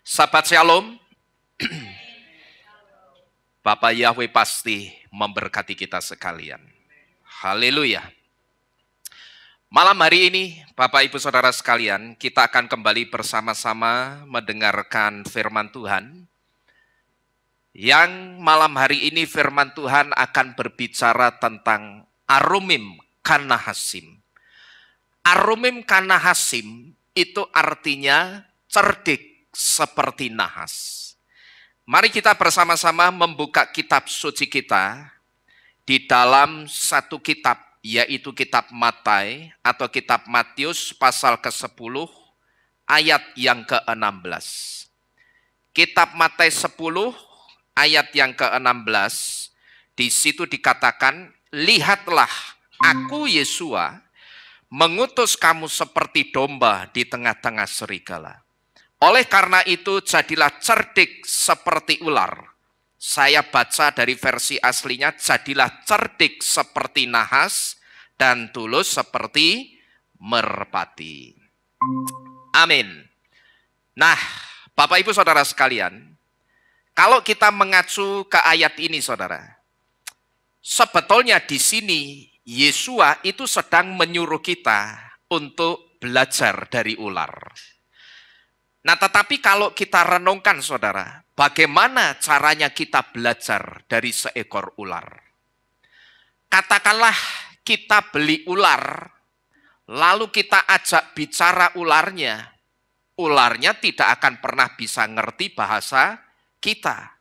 Sahabat Shalom, Bapak Yahweh pasti memberkati kita sekalian. Haleluya. Malam hari ini, Bapak Ibu Saudara sekalian, kita akan kembali bersama-sama mendengarkan firman Tuhan. Yang malam hari ini firman Tuhan akan berbicara tentang Arumim Kanahasim. Arumim Kanahasim itu artinya cerdik seperti nahas. Mari kita bersama-sama membuka kitab suci kita di dalam satu kitab, yaitu kitab Matai atau kitab Matius pasal ke-10 ayat yang ke-16. Kitab Matai 10 ayat yang ke-16, di situ dikatakan, lihatlah aku Yesua mengutus kamu seperti domba di tengah-tengah serigala. Oleh karena itu, jadilah cerdik seperti ular. Saya baca dari versi aslinya, jadilah cerdik seperti nahas dan tulus seperti merpati. Amin. Nah, Bapak Ibu Saudara sekalian, kalau kita mengacu ke ayat ini, saudara, sebetulnya di sini Yesua itu sedang menyuruh kita untuk belajar dari ular. Nah, tetapi kalau kita renungkan, saudara, bagaimana caranya kita belajar dari seekor ular? Katakanlah kita beli ular, lalu kita ajak bicara ularnya. Ularnya tidak akan pernah bisa ngerti bahasa kita.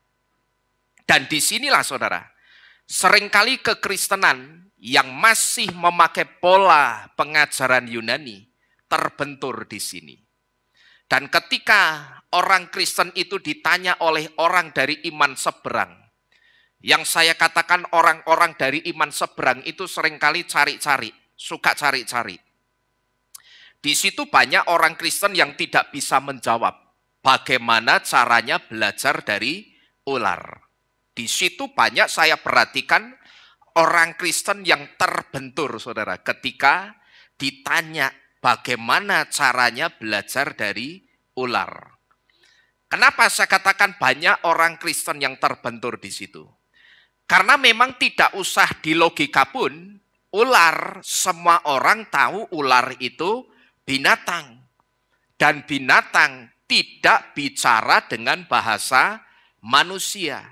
Dan disinilah, saudara, seringkali kekristenan yang masih memakai pola pengajaran Yunani terbentur di sini. Dan ketika orang Kristen itu ditanya oleh orang dari iman seberang, yang saya katakan orang-orang dari iman seberang itu seringkali cari-cari, suka cari-cari. Di situ banyak orang Kristen yang tidak bisa menjawab bagaimana caranya belajar dari ular. Di situ banyak saya perhatikan orang Kristen yang terbentur, saudara, ketika ditanya bagaimana caranya belajar dari ular. Kenapa saya katakan banyak orang Kristen yang terbentur di situ? Karena memang tidak usah di logika pun, ular, semua orang tahu ular itu binatang. Dan binatang tidak bicara dengan bahasa manusia,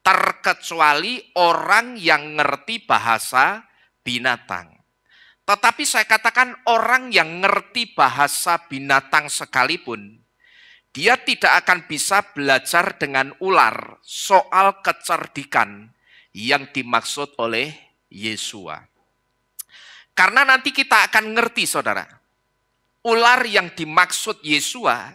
terkecuali orang yang ngerti bahasa binatang. Tetapi saya katakan orang yang ngerti bahasa binatang sekalipun, dia tidak akan bisa belajar dengan ular soal kecerdikan yang dimaksud oleh Yesua. Karena nanti kita akan ngerti, saudara, ular yang dimaksud Yesua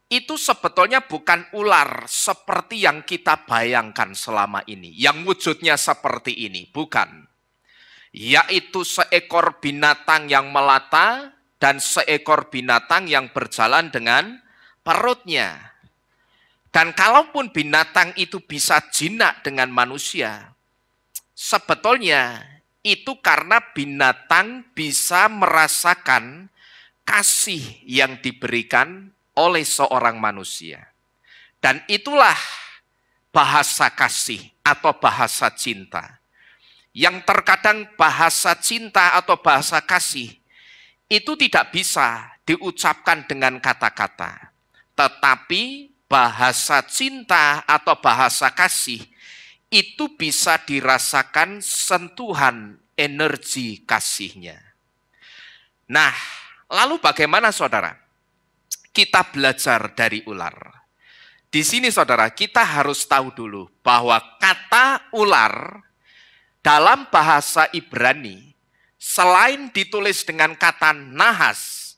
itu sebetulnya bukan ular seperti yang kita bayangkan selama ini, yang wujudnya seperti ini, bukan. Yaitu seekor binatang yang melata dan seekor binatang yang berjalan dengan perutnya. Dan kalaupun binatang itu bisa jinak dengan manusia, sebetulnya itu karena binatang bisa merasakan kasih yang diberikan oleh seorang manusia. Dan itulah bahasa kasih atau bahasa cinta. Yang terkadang bahasa cinta atau bahasa kasih itu tidak bisa diucapkan dengan kata-kata. Tetapi bahasa cinta atau bahasa kasih itu bisa dirasakan sentuhan energi kasihnya. Nah, lalu bagaimana, saudara? Kita belajar dari ular. Di sini, saudara, kita harus tahu dulu bahwa kata ular dalam bahasa Ibrani, selain ditulis dengan kata nahas,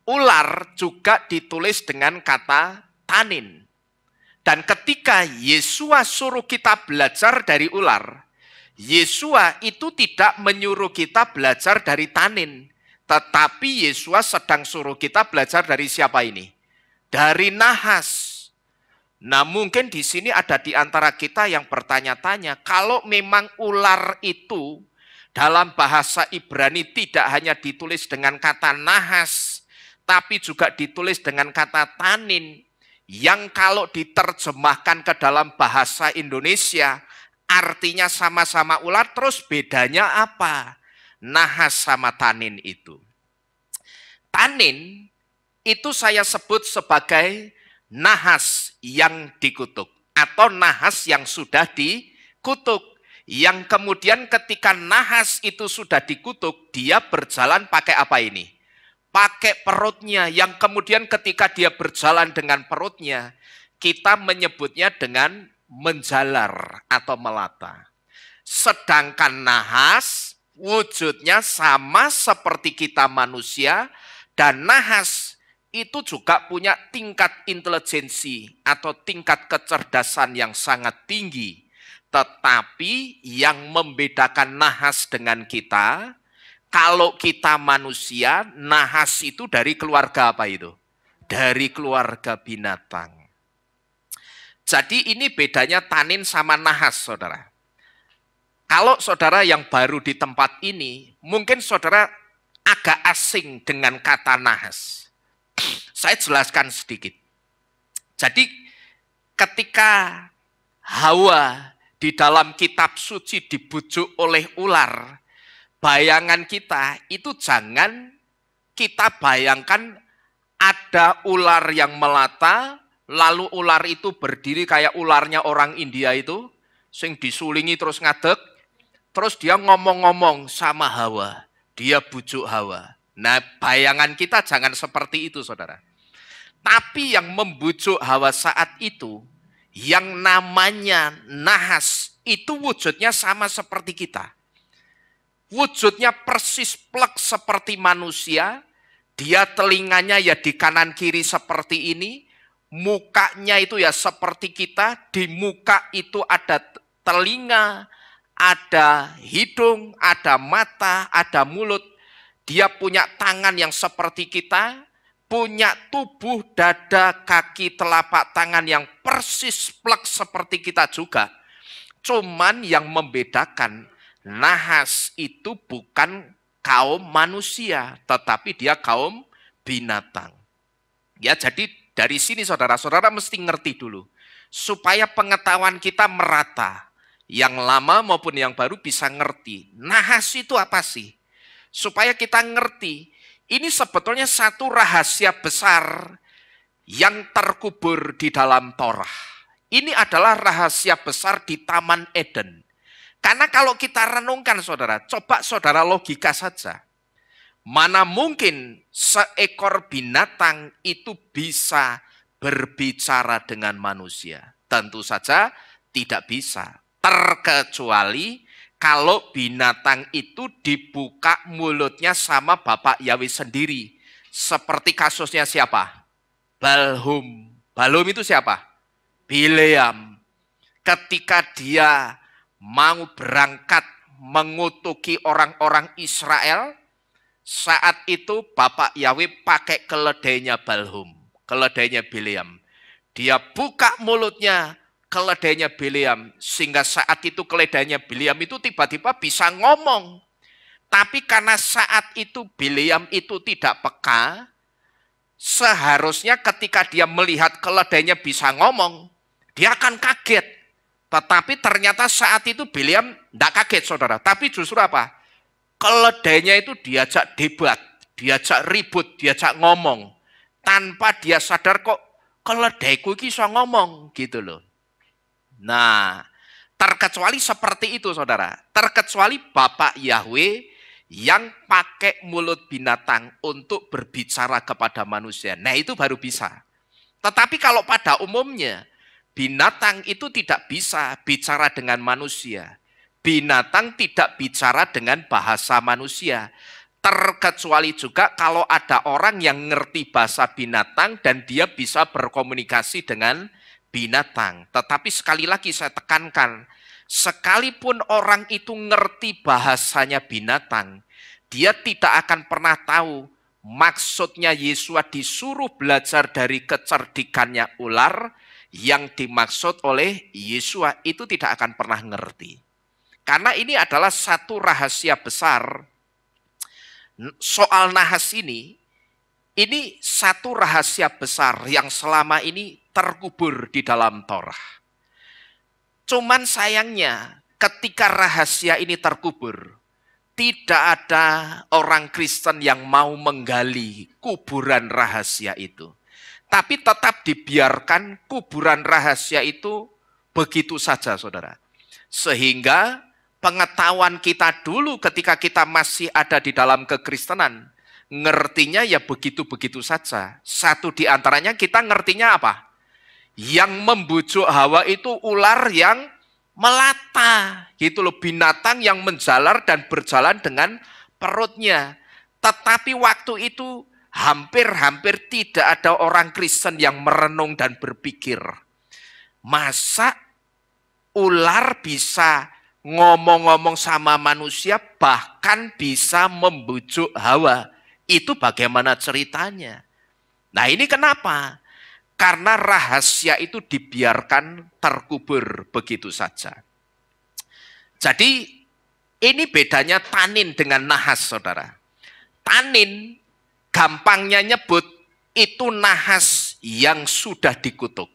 ular juga ditulis dengan kata tanin. Dan ketika Yesua suruh kita belajar dari ular, Yesua itu tidak menyuruh kita belajar dari tanin. Tetapi Yesua sedang suruh kita belajar dari siapa ini? Dari nahas. Nah, mungkin di sini ada di antara kita yang bertanya-tanya, kalau memang ular itu dalam bahasa Ibrani tidak hanya ditulis dengan kata nahas, tapi juga ditulis dengan kata tanin, yang kalau diterjemahkan ke dalam bahasa Indonesia artinya sama-sama ular, terus bedanya apa? Nahas sama tanin itu. Tanin itu saya sebut sebagai nahas yang dikutuk atau nahas yang sudah dikutuk. Yang kemudian ketika nahas itu sudah dikutuk, dia berjalan pakai apa ini? Pakai perutnya, yang kemudian ketika dia berjalan dengan perutnya, kita menyebutnya dengan menjalar atau melata. Sedangkan nahas wujudnya sama seperti kita manusia, dan nahas itu juga punya tingkat intelijensi atau tingkat kecerdasan yang sangat tinggi. Tetapi yang membedakan nahas dengan kita, kalau kita manusia, nahas itu dari keluarga apa itu? Dari keluarga binatang. Jadi ini bedanya tanin sama nahas, saudara. Kalau saudara yang baru di tempat ini, mungkin saudara agak asing dengan kata nahas. Saya jelaskan sedikit. Jadi ketika Hawa di dalam kitab suci dibujuk oleh ular, bayangan kita itu jangan kita bayangkan ada ular yang melata, lalu ular itu berdiri kayak ularnya orang India itu, sing disulingi terus ngadeg, terus dia ngomong-ngomong sama Hawa, dia bujuk Hawa. Nah, bayangan kita jangan seperti itu, saudara. Tapi yang membujuk Hawa saat itu, yang namanya nahas, itu wujudnya sama seperti kita. Wujudnya persis plek seperti manusia, dia telinganya ya di kanan kiri seperti ini, mukanya itu ya seperti kita, di muka itu ada telinga, ada hidung, ada mata, ada mulut. Dia punya tangan yang seperti kita, punya tubuh, dada, kaki, telapak tangan yang persis plek seperti kita juga. Cuman yang membedakan, nahas itu bukan kaum manusia, tetapi dia kaum binatang. Ya, jadi dari sini saudara-saudara mesti ngerti dulu, supaya pengetahuan kita merata. Yang lama maupun yang baru bisa ngerti. Nahas itu apa sih? Supaya kita ngerti, ini sebetulnya satu rahasia besar yang terkubur di dalam Torah. Ini adalah rahasia besar di Taman Eden. Karena kalau kita renungkan saudara, coba saudara logika saja. Mana mungkin seekor binatang itu bisa berbicara dengan manusia? Tentu saja tidak bisa. Terkecuali kalau binatang itu dibuka mulutnya sama Bapak Yahweh sendiri. Seperti kasusnya siapa? Balhum. Balhum itu siapa? Bileam. Ketika dia mau berangkat mengutuki orang-orang Israel, saat itu Bapak Yahweh pakai keledainya Balhum, keledainya Bileam. Dia buka mulutnya, keledainya Bileam, sehingga saat itu keledainya Bileam itu tiba-tiba bisa ngomong. Tapi karena saat itu Bileam itu tidak peka, seharusnya ketika dia melihat keledainya bisa ngomong, dia akan kaget. Tetapi ternyata saat itu Bileam tidak kaget saudara, tapi justru apa? Keledainya itu diajak debat, diajak ribut, diajak ngomong. Tanpa dia sadar kok keledaiku ini bisa ngomong gitu loh. Nah, terkecuali seperti itu saudara. Terkecuali Bapak Yahweh yang pakai mulut binatang untuk berbicara kepada manusia. Nah, itu baru bisa. Tetapi kalau pada umumnya, binatang itu tidak bisa bicara dengan manusia. Binatang tidak bicara dengan bahasa manusia. Terkecuali juga kalau ada orang yang ngerti bahasa binatang dan dia bisa berkomunikasi dengan binatang. Tetapi sekali lagi saya tekankan, sekalipun orang itu ngerti bahasanya binatang, dia tidak akan pernah tahu maksudnya Yesua disuruh belajar dari kecerdikannya ular, yang dimaksud oleh Yesua itu tidak akan pernah ngerti. Karena ini adalah satu rahasia besar. Soal nahas ini satu rahasia besar yang selama ini terkubur di dalam Torah. Cuman sayangnya ketika rahasia ini terkubur, tidak ada orang Kristen yang mau menggali kuburan rahasia itu. Tapi tetap dibiarkan kuburan rahasia itu begitu saja, saudara. Sehingga pengetahuan kita dulu ketika kita masih ada di dalam kekristenan, ngertinya ya begitu-begitu saja. Satu di antaranya kita ngertinya apa? Yang membujuk Hawa itu ular yang melata, gitu loh, binatang yang menjalar dan berjalan dengan perutnya. Tetapi waktu itu hampir-hampir tidak ada orang Kristen yang merenung dan berpikir, masa ular bisa ngomong-ngomong sama manusia, bahkan bisa membujuk Hawa. Itu bagaimana ceritanya? Nah, ini kenapa? Karena rahasia itu dibiarkan terkubur begitu saja. Jadi ini bedanya tanin dengan nahas, saudara. Tanin gampangnya nyebut itu nahas yang sudah dikutuk.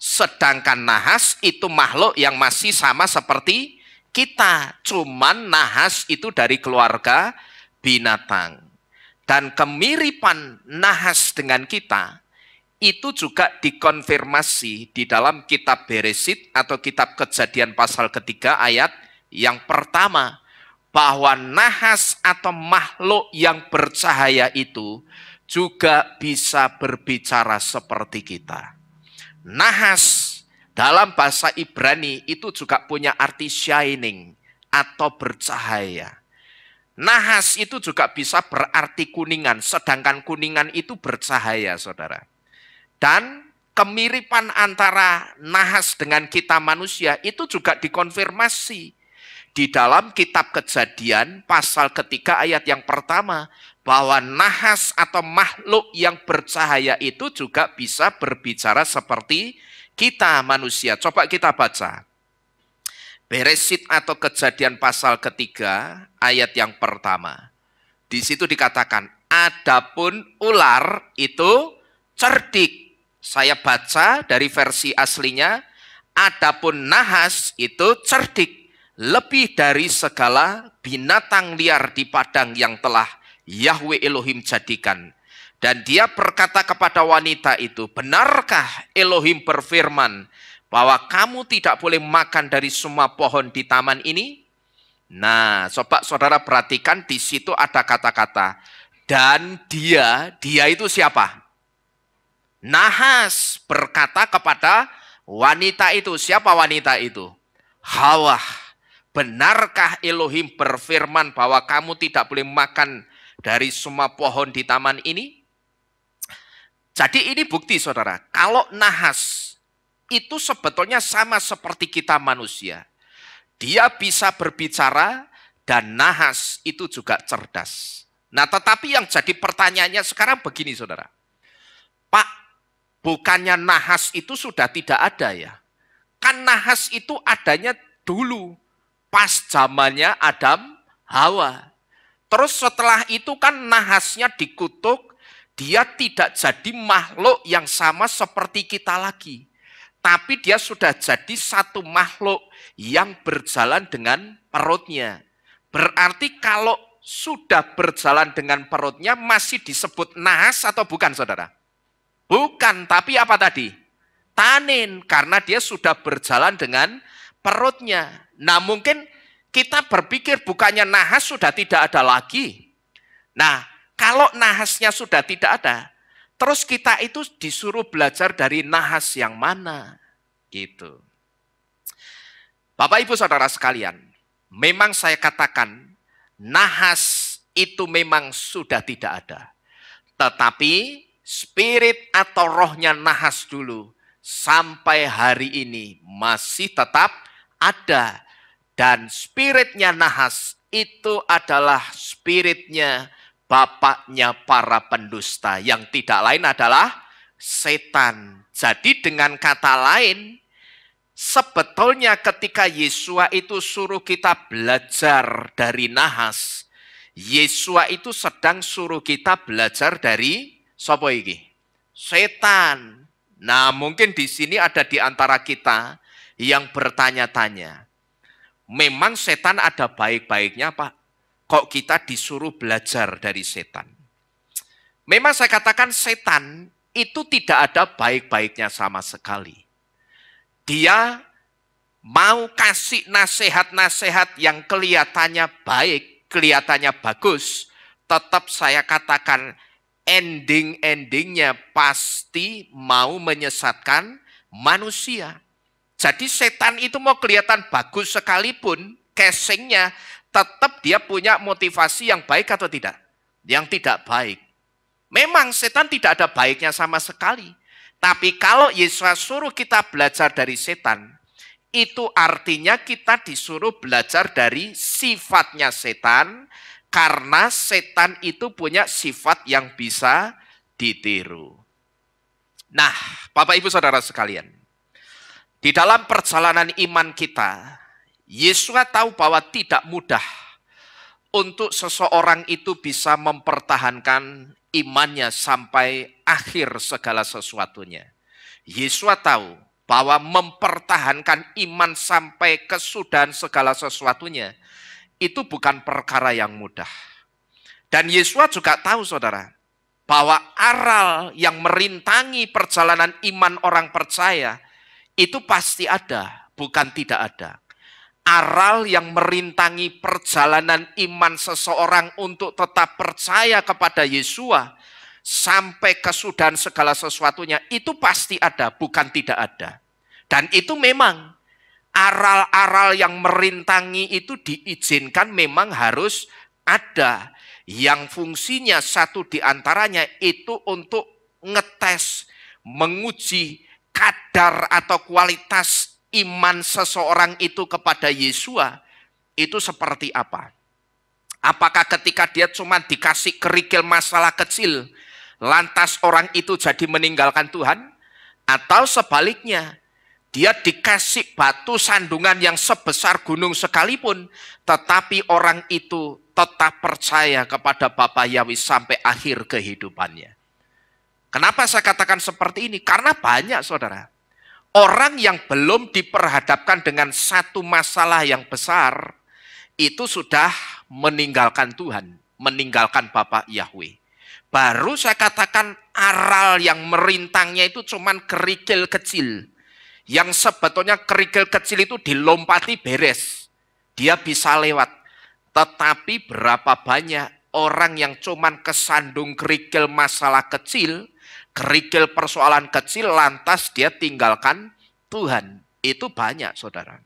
Sedangkan nahas itu makhluk yang masih sama seperti kita. Cuman nahas itu dari keluarga binatang. Dan kemiripan nahas dengan kita itu juga dikonfirmasi di dalam kitab Beresit atau kitab Kejadian pasal ketiga ayat yang pertama. Bahwa nahas atau makhluk yang bercahaya itu juga bisa berbicara seperti kita. Nahas dalam bahasa Ibrani itu juga punya arti shining atau bercahaya. Nahas itu juga bisa berarti kuningan, sedangkan kuningan itu bercahaya, saudara. Dan kemiripan antara nahas dengan kita manusia itu juga dikonfirmasi di dalam kitab Kejadian pasal ketiga ayat yang pertama. Bahwa nahas atau makhluk yang bercahaya itu juga bisa berbicara seperti kita manusia. Coba kita baca. Beresit atau Kejadian pasal ketiga ayat yang pertama. Di situ dikatakan, adapun ular itu cerdik. Saya baca dari versi aslinya, adapun nahas itu cerdik, lebih dari segala binatang liar di padang yang telah Yahweh Elohim jadikan. Dan dia berkata kepada wanita itu, benarkah Elohim berfirman bahwa kamu tidak boleh makan dari semua pohon di taman ini? Nah, coba saudara perhatikan di situ ada kata-kata, dan dia itu siapa? Nahas berkata kepada wanita itu. Siapa wanita itu? Hawa. Benarkah Elohim berfirman bahwa kamu tidak boleh makan dari semua pohon di taman ini? Jadi ini bukti, saudara. Kalau nahas itu sebetulnya sama seperti kita manusia. Dia bisa berbicara dan nahas itu juga cerdas. Nah, tetapi yang jadi pertanyaannya sekarang begini, saudara. Pak, bukannya nahas itu sudah tidak ada ya? Kan nahas itu adanya dulu, pas zamannya Adam, Hawa. Terus setelah itu kan nahasnya dikutuk, dia tidak jadi makhluk yang sama seperti kita lagi. Tapi dia sudah jadi satu makhluk yang berjalan dengan perutnya. Berarti kalau sudah berjalan dengan perutnya masih disebut nahas atau bukan, saudara? Bukan, tapi apa tadi? Tanin, karena dia sudah berjalan dengan perutnya. Nah, mungkin kita berpikir bukannya nahas sudah tidak ada lagi. Nah, kalau nahasnya sudah tidak ada, terus kita itu disuruh belajar dari nahas yang mana? Gitu. Bapak Ibu Saudara sekalian, memang saya katakan nahas itu memang sudah tidak ada. Tetapi spirit atau rohnya nahas dulu sampai hari ini masih tetap ada. Dan spiritnya nahas itu adalah spiritnya bapaknya para pendusta, yang tidak lain adalah setan. Jadi dengan kata lain, sebetulnya ketika Yesua itu suruh kita belajar dari nahas, Yesua itu sedang suruh kita belajar dari sapa iki? Setan. Nah, mungkin di sini ada di antara kita yang bertanya-tanya, memang setan ada baik-baiknya, Pak? Kok kita disuruh belajar dari setan? Memang saya katakan setan itu tidak ada baik-baiknya sama sekali. Dia mau kasih nasihat-nasihat yang kelihatannya baik, kelihatannya bagus, tetap saya katakan ending-endingnya pasti mau menyesatkan manusia. Jadi setan itu mau kelihatan bagus sekalipun, casingnya tetap dia punya motivasi yang baik atau tidak? Yang tidak baik. Memang setan tidak ada baiknya sama sekali. Tapi kalau Yesus suruh kita belajar dari setan, itu artinya kita disuruh belajar dari sifatnya setan, karena setan itu punya sifat yang bisa ditiru. Nah, Bapak Ibu Saudara sekalian, di dalam perjalanan iman kita, Yesus tahu bahwa tidak mudah untuk seseorang itu bisa mempertahankan imannya sampai akhir segala sesuatunya. Yesus tahu bahwa mempertahankan iman sampai kesudahan segala sesuatunya itu bukan perkara yang mudah. Dan Yesus juga tahu, saudara, bahwa aral yang merintangi perjalanan iman orang percaya itu pasti ada, bukan tidak ada. Aral yang merintangi perjalanan iman seseorang untuk tetap percaya kepada Yesus sampai kesudahan segala sesuatunya itu pasti ada, bukan tidak ada. Dan itu memang aral-aral yang merintangi itu diizinkan memang harus ada. Yang fungsinya satu diantaranya itu untuk ngetes, menguji kadar atau kualitas iman seseorang itu kepada Yesus itu seperti apa. Apakah ketika dia cuma dikasih kerikil masalah kecil, lantas orang itu jadi meninggalkan Tuhan? Atau sebaliknya, dia dikasih batu sandungan yang sebesar gunung sekalipun, tetapi orang itu tetap percaya kepada Bapa Yahweh sampai akhir kehidupannya. Kenapa saya katakan seperti ini? Karena banyak, saudara, orang yang belum diperhadapkan dengan satu masalah yang besar, itu sudah meninggalkan Tuhan, meninggalkan Bapa Yahweh. Baru saya katakan aral yang merintangnya itu cuman kerikil kecil. Yang sebetulnya kerikil kecil itu dilompati beres. Dia bisa lewat. Tetapi berapa banyak orang yang cuman kesandung kerikil masalah kecil, kerikil persoalan kecil, lantas dia tinggalkan Tuhan. Itu banyak, saudara.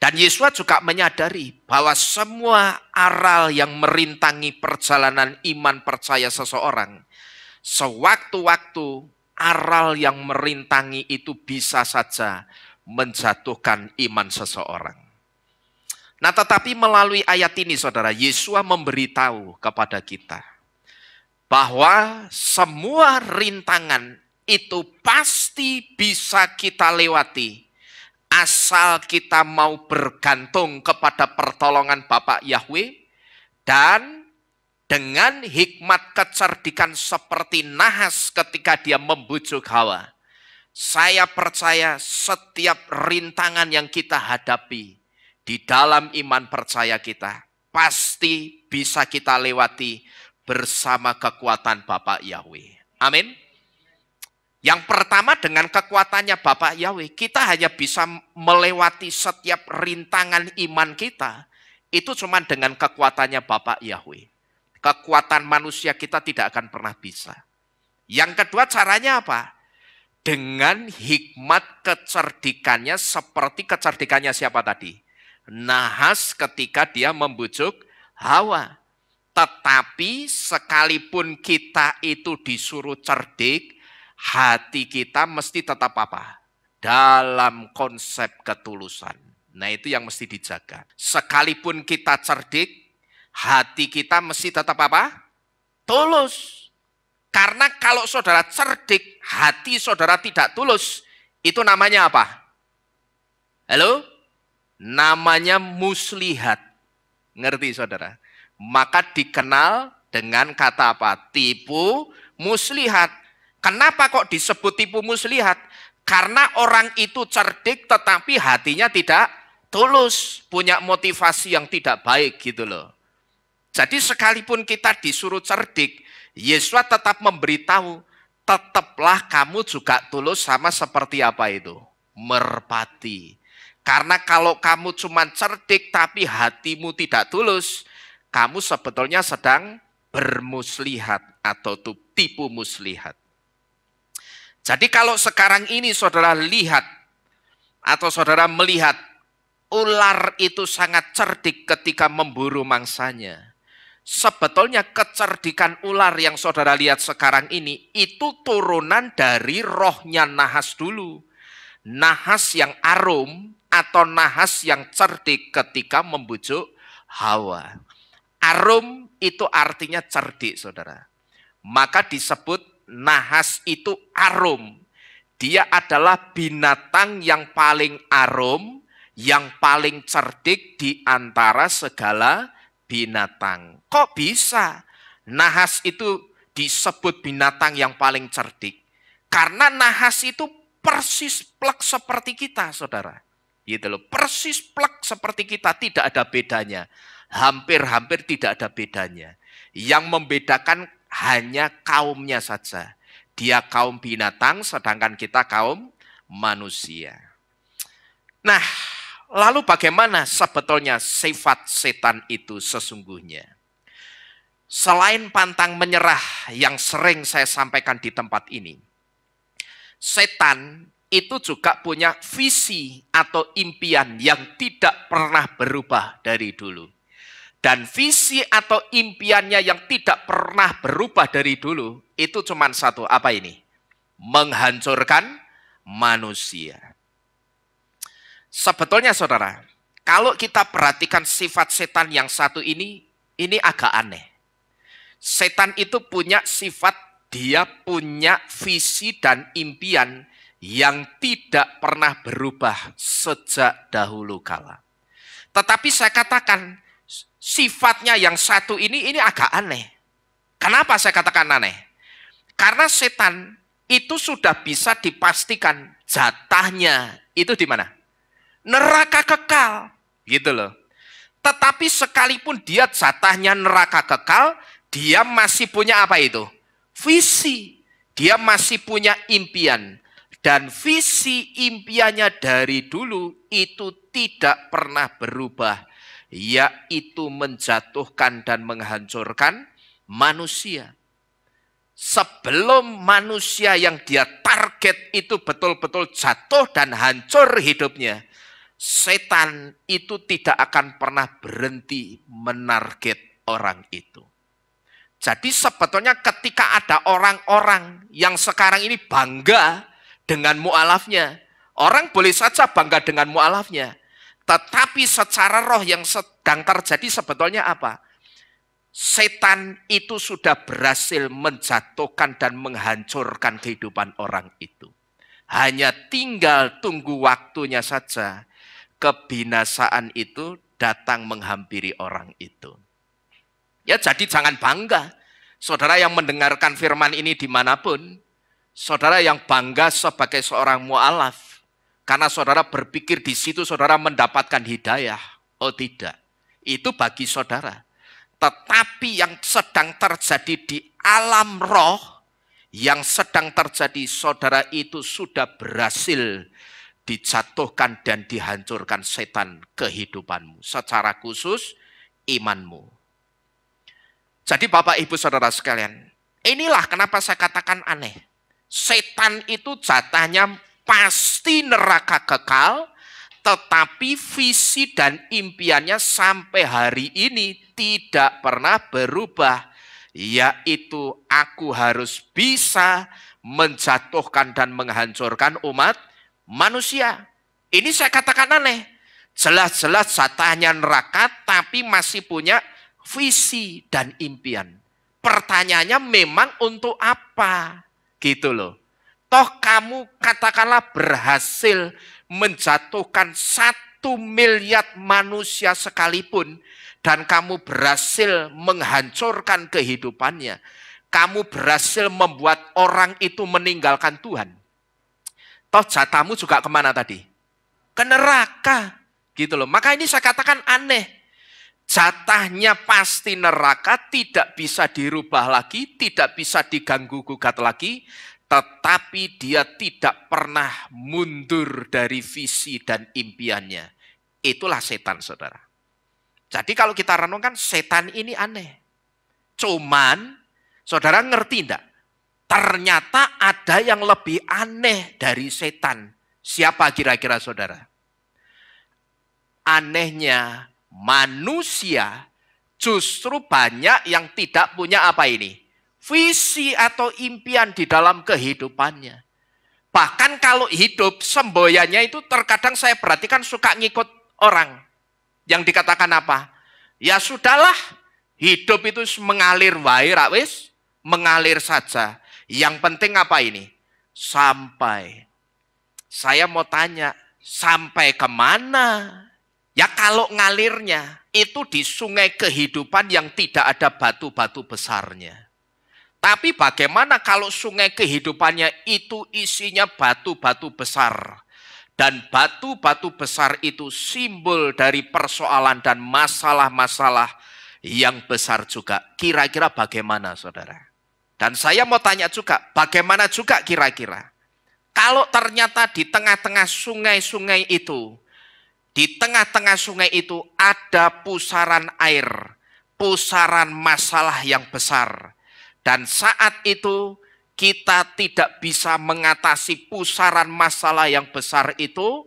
Dan Yesus juga menyadari bahwa semua aral yang merintangi perjalanan iman percaya seseorang, sewaktu-waktu aral yang merintangi itu bisa saja menjatuhkan iman seseorang. Nah, tetapi melalui ayat ini, saudara, Yesus memberitahu kepada kita bahwa semua rintangan itu pasti bisa kita lewati asal kita mau bergantung kepada pertolongan Bapa Yahweh dan dengan hikmat kecerdikan seperti nahas ketika dia membujuk Hawa. Saya percaya setiap rintangan yang kita hadapi di dalam iman percaya kita pasti bisa kita lewati bersama kekuatan Bapa Yahweh. Amin. Yang pertama, dengan kekuatannya Bapa Yahweh, kita hanya bisa melewati setiap rintangan iman kita. Itu cuma dengan kekuatannya Bapa Yahweh. Kekuatan manusia kita tidak akan pernah bisa. Yang kedua, caranya apa? Dengan hikmat kecerdikannya seperti kecerdikannya siapa tadi? Nahas ketika dia membujuk Hawa. Tetapi sekalipun kita itu disuruh cerdik, hati kita mesti tetap apa? Dalam konsep ketulusan. Nah, itu yang mesti dijaga. Sekalipun kita cerdik, hati kita mesti tetap apa? Tulus. Karena kalau saudara cerdik, hati saudara tidak tulus, itu namanya apa? Halo? Namanya muslihat. Ngerti, saudara? Maka dikenal dengan kata apa? Tipu muslihat. Kenapa kok disebut tipu muslihat? Karena orang itu cerdik tetapi hatinya tidak tulus, punya motivasi yang tidak baik gitu loh. Jadi sekalipun kita disuruh cerdik, Yesus tetap memberitahu, tetaplah kamu juga tulus sama seperti apa itu? Merpati. Karena kalau kamu cuma cerdik tapi hatimu tidak tulus, kamu sebetulnya sedang bermuslihat atau tipu muslihat. Jadi kalau sekarang ini saudara lihat atau saudara melihat ular itu sangat cerdik ketika memburu mangsanya. Sebetulnya kecerdikan ular yang saudara lihat sekarang ini itu turunan dari rohnya nahas dulu. Nahas yang arum atau nahas yang cerdik ketika membujuk Hawa. Arum itu artinya cerdik saudara. Maka disebut nahas itu arum. Dia adalah binatang yang paling arum, yang paling cerdik di antara segala binatang. Kok bisa nahas itu disebut binatang yang paling cerdik? Karena nahas itu persis plek seperti kita, saudara. Gitu loh, persis plek seperti kita, tidak ada bedanya. Hampir-hampir tidak ada bedanya. Yang membedakan hanya kaumnya saja. Dia kaum binatang, sedangkan kita kaum manusia. Nah, lalu bagaimana sebetulnya sifat setan itu sesungguhnya? Selain pantang menyerah yang sering saya sampaikan di tempat ini, setan itu juga punya visi atau impian yang tidak pernah berubah dari dulu. Dan visi atau impiannya yang tidak pernah berubah dari dulu, itu cuma satu, apa ini? Menghancurkan manusia. Sebetulnya saudara, kalau kita perhatikan sifat setan yang satu ini agak aneh. Setan itu punya sifat, dia punya visi dan impian yang tidak pernah berubah sejak dahulu kala. Tetapi saya katakan, sifatnya yang satu ini agak aneh. Kenapa saya katakan aneh? Karena setan itu sudah bisa dipastikan jatahnya itu di mana? Neraka kekal, gitu loh. Tetapi sekalipun dia jatahnya neraka kekal, dia masih punya apa itu? Visi. Dia masih punya impian. Dan visi impiannya dari dulu itu tidak pernah berubah. Yaitu menjatuhkan dan menghancurkan manusia. Sebelum manusia yang dia target itu betul-betul jatuh dan hancur hidupnya, setan itu tidak akan pernah berhenti menarget orang itu. Jadi sebetulnya ketika ada orang-orang yang sekarang ini bangga dengan mu'alafnya, orang boleh saja bangga dengan mu'alafnya. Tetapi secara roh yang sedang terjadi sebetulnya apa? Setan itu sudah berhasil menjatuhkan dan menghancurkan kehidupan orang itu. Hanya tinggal tunggu waktunya saja. Kebinasaan itu datang menghampiri orang itu. Ya jadi jangan bangga. Saudara yang mendengarkan firman ini dimanapun, saudara yang bangga sebagai seorang mu'alaf. Karena saudara berpikir di situ saudara mendapatkan hidayah. Oh tidak, itu bagi saudara. Tetapi yang sedang terjadi di alam roh, yang sedang terjadi saudara itu sudah berhasil dijatuhkan dan dihancurkan setan kehidupanmu. Secara khusus imanmu. Jadi Bapak Ibu Saudara sekalian, inilah kenapa saya katakan aneh. Setan itu jatahnya pasti neraka kekal, tetapi visi dan impiannya sampai hari ini tidak pernah berubah. Yaitu aku harus bisa menjatuhkan dan menghancurkan umat manusia. Ini saya katakan aneh. Jelas-jelas jatahnya neraka tapi masih punya visi dan impian. Pertanyaannya memang untuk apa? Gitu loh. Toh kamu katakanlah berhasil menjatuhkan 1 miliar manusia sekalipun. Dan kamu berhasil menghancurkan kehidupannya. kamu berhasil membuat orang itu meninggalkan Tuhan, toh jatahmu juga kemana tadi? Ke neraka. Gitu loh. Maka ini saya katakan aneh. Jatahnya pasti neraka, tidak bisa dirubah lagi, tidak bisa diganggu-gugat lagi, tetapi dia tidak pernah mundur dari visi dan impiannya. Itulah setan, saudara. Jadi kalau kita renungkan, setan ini aneh. Cuman, saudara ngerti enggak? Ternyata ada yang lebih aneh dari setan. Siapa kira-kira, saudara? Anehnya, manusia justru banyak yang tidak punya apa ini? Visi atau impian di dalam kehidupannya. Bahkan kalau hidup semboyannya itu terkadang saya perhatikan suka ngikut orang. Yang dikatakan apa? Ya sudahlah, hidup itu mengalir wae rak wis, mengalir saja. Yang penting apa ini? Sampai. Saya mau tanya, sampai kemana? Ya kalau ngalirnya itu di sungai kehidupan yang tidak ada batu-batu besarnya. Tapi bagaimana kalau sungai kehidupannya itu isinya batu-batu besar. Dan batu-batu besar itu simbol dari persoalan dan masalah-masalah yang besar juga. Kira-kira bagaimana, saudara? Dan saya mau tanya juga, bagaimana juga kira-kira? Kalau ternyata di tengah-tengah sungai-sungai itu, di tengah-tengah sungai itu ada pusaran air, pusaran masalah yang besar. Dan saat itu kita tidak bisa mengatasi pusaran masalah yang besar itu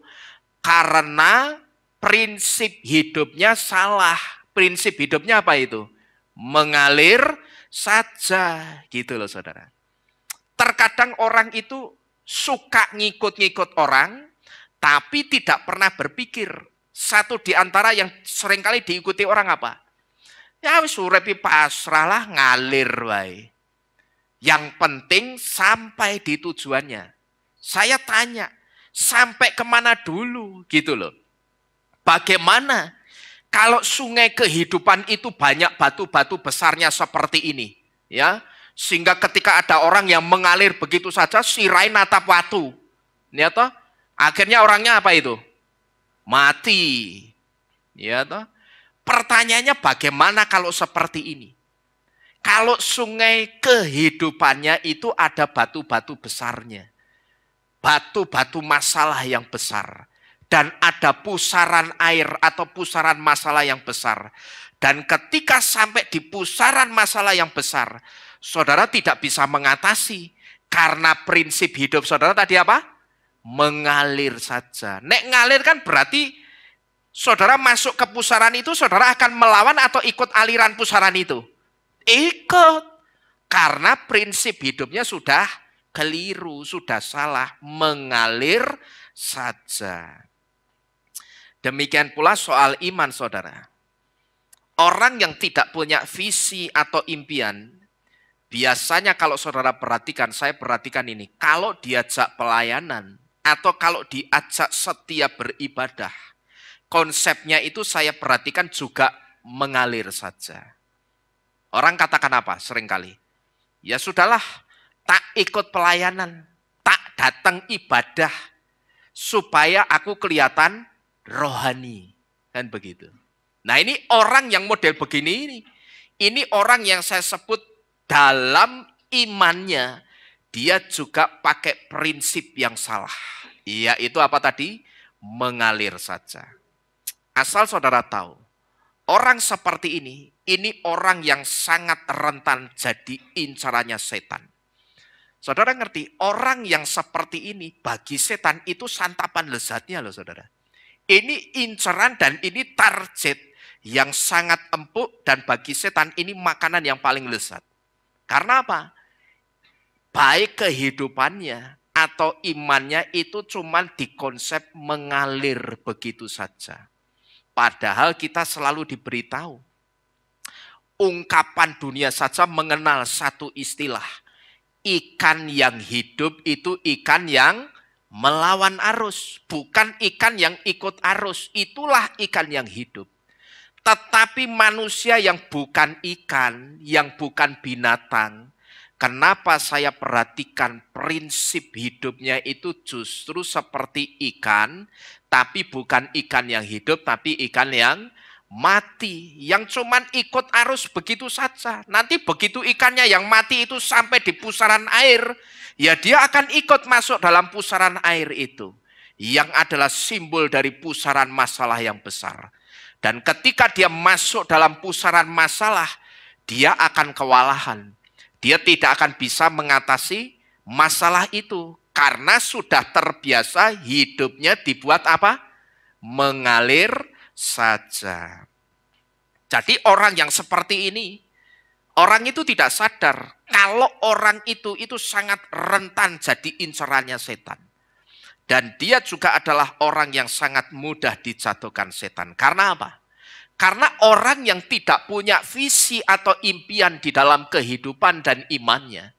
karena prinsip hidupnya salah. Prinsip hidupnya apa itu? Mengalir saja, gitu loh saudara. Terkadang orang itu suka ngikut-ngikut orang, tapi tidak pernah berpikir. Satu di antara yang seringkali diikuti orang apa? Ya wis urepi pasrah lah, ngalir wae. Yang penting sampai di tujuannya. Saya tanya, sampai kemana dulu gitu loh. Bagaimana kalau sungai kehidupan itu banyak batu-batu besarnya seperti ini, ya, sehingga ketika ada orang yang mengalir begitu saja, sirai natap watu, ya toh, akhirnya orangnya apa itu? Mati, ya toh. Pertanyaannya bagaimana kalau seperti ini? Kalau sungai kehidupannya itu ada batu-batu besarnya, batu-batu masalah yang besar. Dan ada pusaran air atau pusaran masalah yang besar. Dan ketika sampai di pusaran masalah yang besar, saudara tidak bisa mengatasi. Karena prinsip hidup saudara tadi apa? Mengalir saja. Nek ngalir kan berarti saudara masuk ke pusaran itu, saudara akan melawan atau ikut aliran pusaran itu? Ikut. Karena prinsip hidupnya sudah keliru, sudah salah. Mengalir saja. Demikian pula soal iman, saudara. Orang yang tidak punya visi atau impian, biasanya kalau saudara perhatikan, saya perhatikan ini, kalau diajak pelayanan atau kalau diajak setia beribadah, konsepnya itu saya perhatikan juga mengalir saja. Orang katakan apa seringkali? Ya sudahlah, tak ikut pelayanan, tak datang ibadah, supaya aku kelihatan rohani, kan begitu. Nah ini orang yang model begini ini orang yang saya sebut dalam imannya dia juga pakai prinsip yang salah. Yaitu apa tadi? Mengalir saja. Asal saudara tahu, orang seperti ini orang yang sangat rentan jadi incarannya setan. Saudara ngerti, orang yang seperti ini bagi setan itu santapan lezatnya loh saudara. Ini inceran dan ini target yang sangat empuk dan bagi setan ini makanan yang paling lezat. Karena apa? Baik kehidupannya atau imannya itu cuma dikonsep mengalir begitu saja. Padahal kita selalu diberitahu. Ungkapan dunia saja mengenal satu istilah. Ikan yang hidup itu ikan yang melawan arus, bukan ikan yang ikut arus. Itulah ikan yang hidup. Tetapi manusia yang bukan ikan, yang bukan binatang, Kenapa saya perhatikan prinsip hidupnya itu justru seperti ikan, tapi bukan ikan yang hidup, tapi ikan yang mati. Yang cuman ikut arus begitu saja. Nanti begitu ikannya yang mati itu sampai di pusaran air, ya dia akan ikut masuk dalam pusaran air itu. Yang adalah simbol dari pusaran masalah yang besar. Dan ketika dia masuk dalam pusaran masalah, dia akan kewalahan. Dia tidak akan bisa mengatasi masalah itu. Karena sudah terbiasa hidupnya dibuat apa? Mengalir saja. Jadi orang yang seperti ini, orang itu tidak sadar kalau orang itu sangat rentan jadi incerannya setan. Dan dia juga adalah orang yang sangat mudah dijatuhkan setan. Karena apa? Karena orang yang tidak punya visi atau impian di dalam kehidupan dan imannya.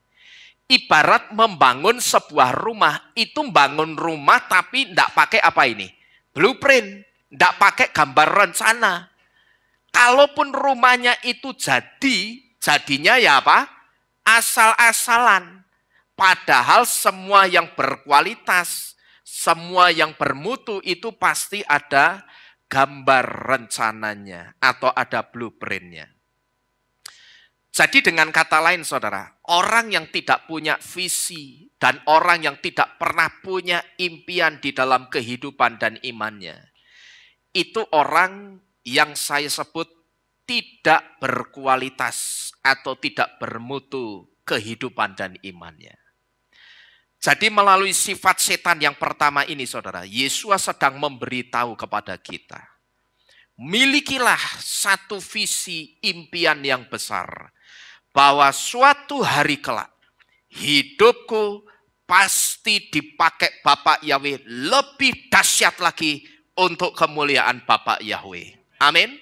Ibarat membangun sebuah rumah, itu bangun rumah tapi tidak pakai apa ini? Blueprint, tidak pakai gambar rencana. Kalaupun rumahnya itu jadinya ya apa? Asal-asalan. Padahal semua yang berkualitas, semua yang bermutu itu pasti ada gambar rencananya atau ada blueprintnya. Jadi dengan kata lain saudara, orang yang tidak punya visi dan orang yang tidak pernah punya impian di dalam kehidupan dan imannya, itu orang yang saya sebut tidak berkualitas atau tidak bermutu kehidupan dan imannya. Jadi melalui sifat setan yang pertama ini saudara, Yesus sedang memberitahu kepada kita. Milikilah satu visi impian yang besar. Bahwa suatu hari kelak, hidupku pasti dipakai Bapak Yahweh lebih dahsyat lagi untuk kemuliaan Bapak Yahweh. Amin.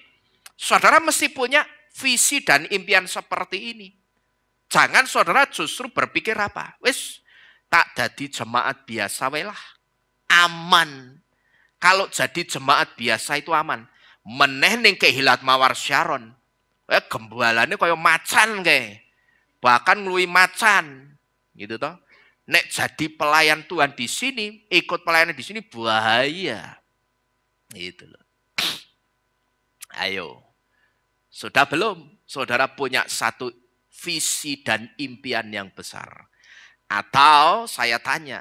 Saudara mesti punya visi dan impian seperti ini. Jangan saudara justru berpikir apa? Wis, tak jadi jemaat biasa welah. Aman. Kalau jadi jemaat biasa itu aman. Meneh ning kehilat mawar Syaron. Gembalane kaya macan kae. Bahkan ngluwi macan. Gitu toh. Nek jadi pelayan Tuhan di sini, ikut pelayanan di sini bahaya. Gitu loh. Ayo. Sudah belum? Saudara punya satu visi dan impian yang besar. Atau saya tanya,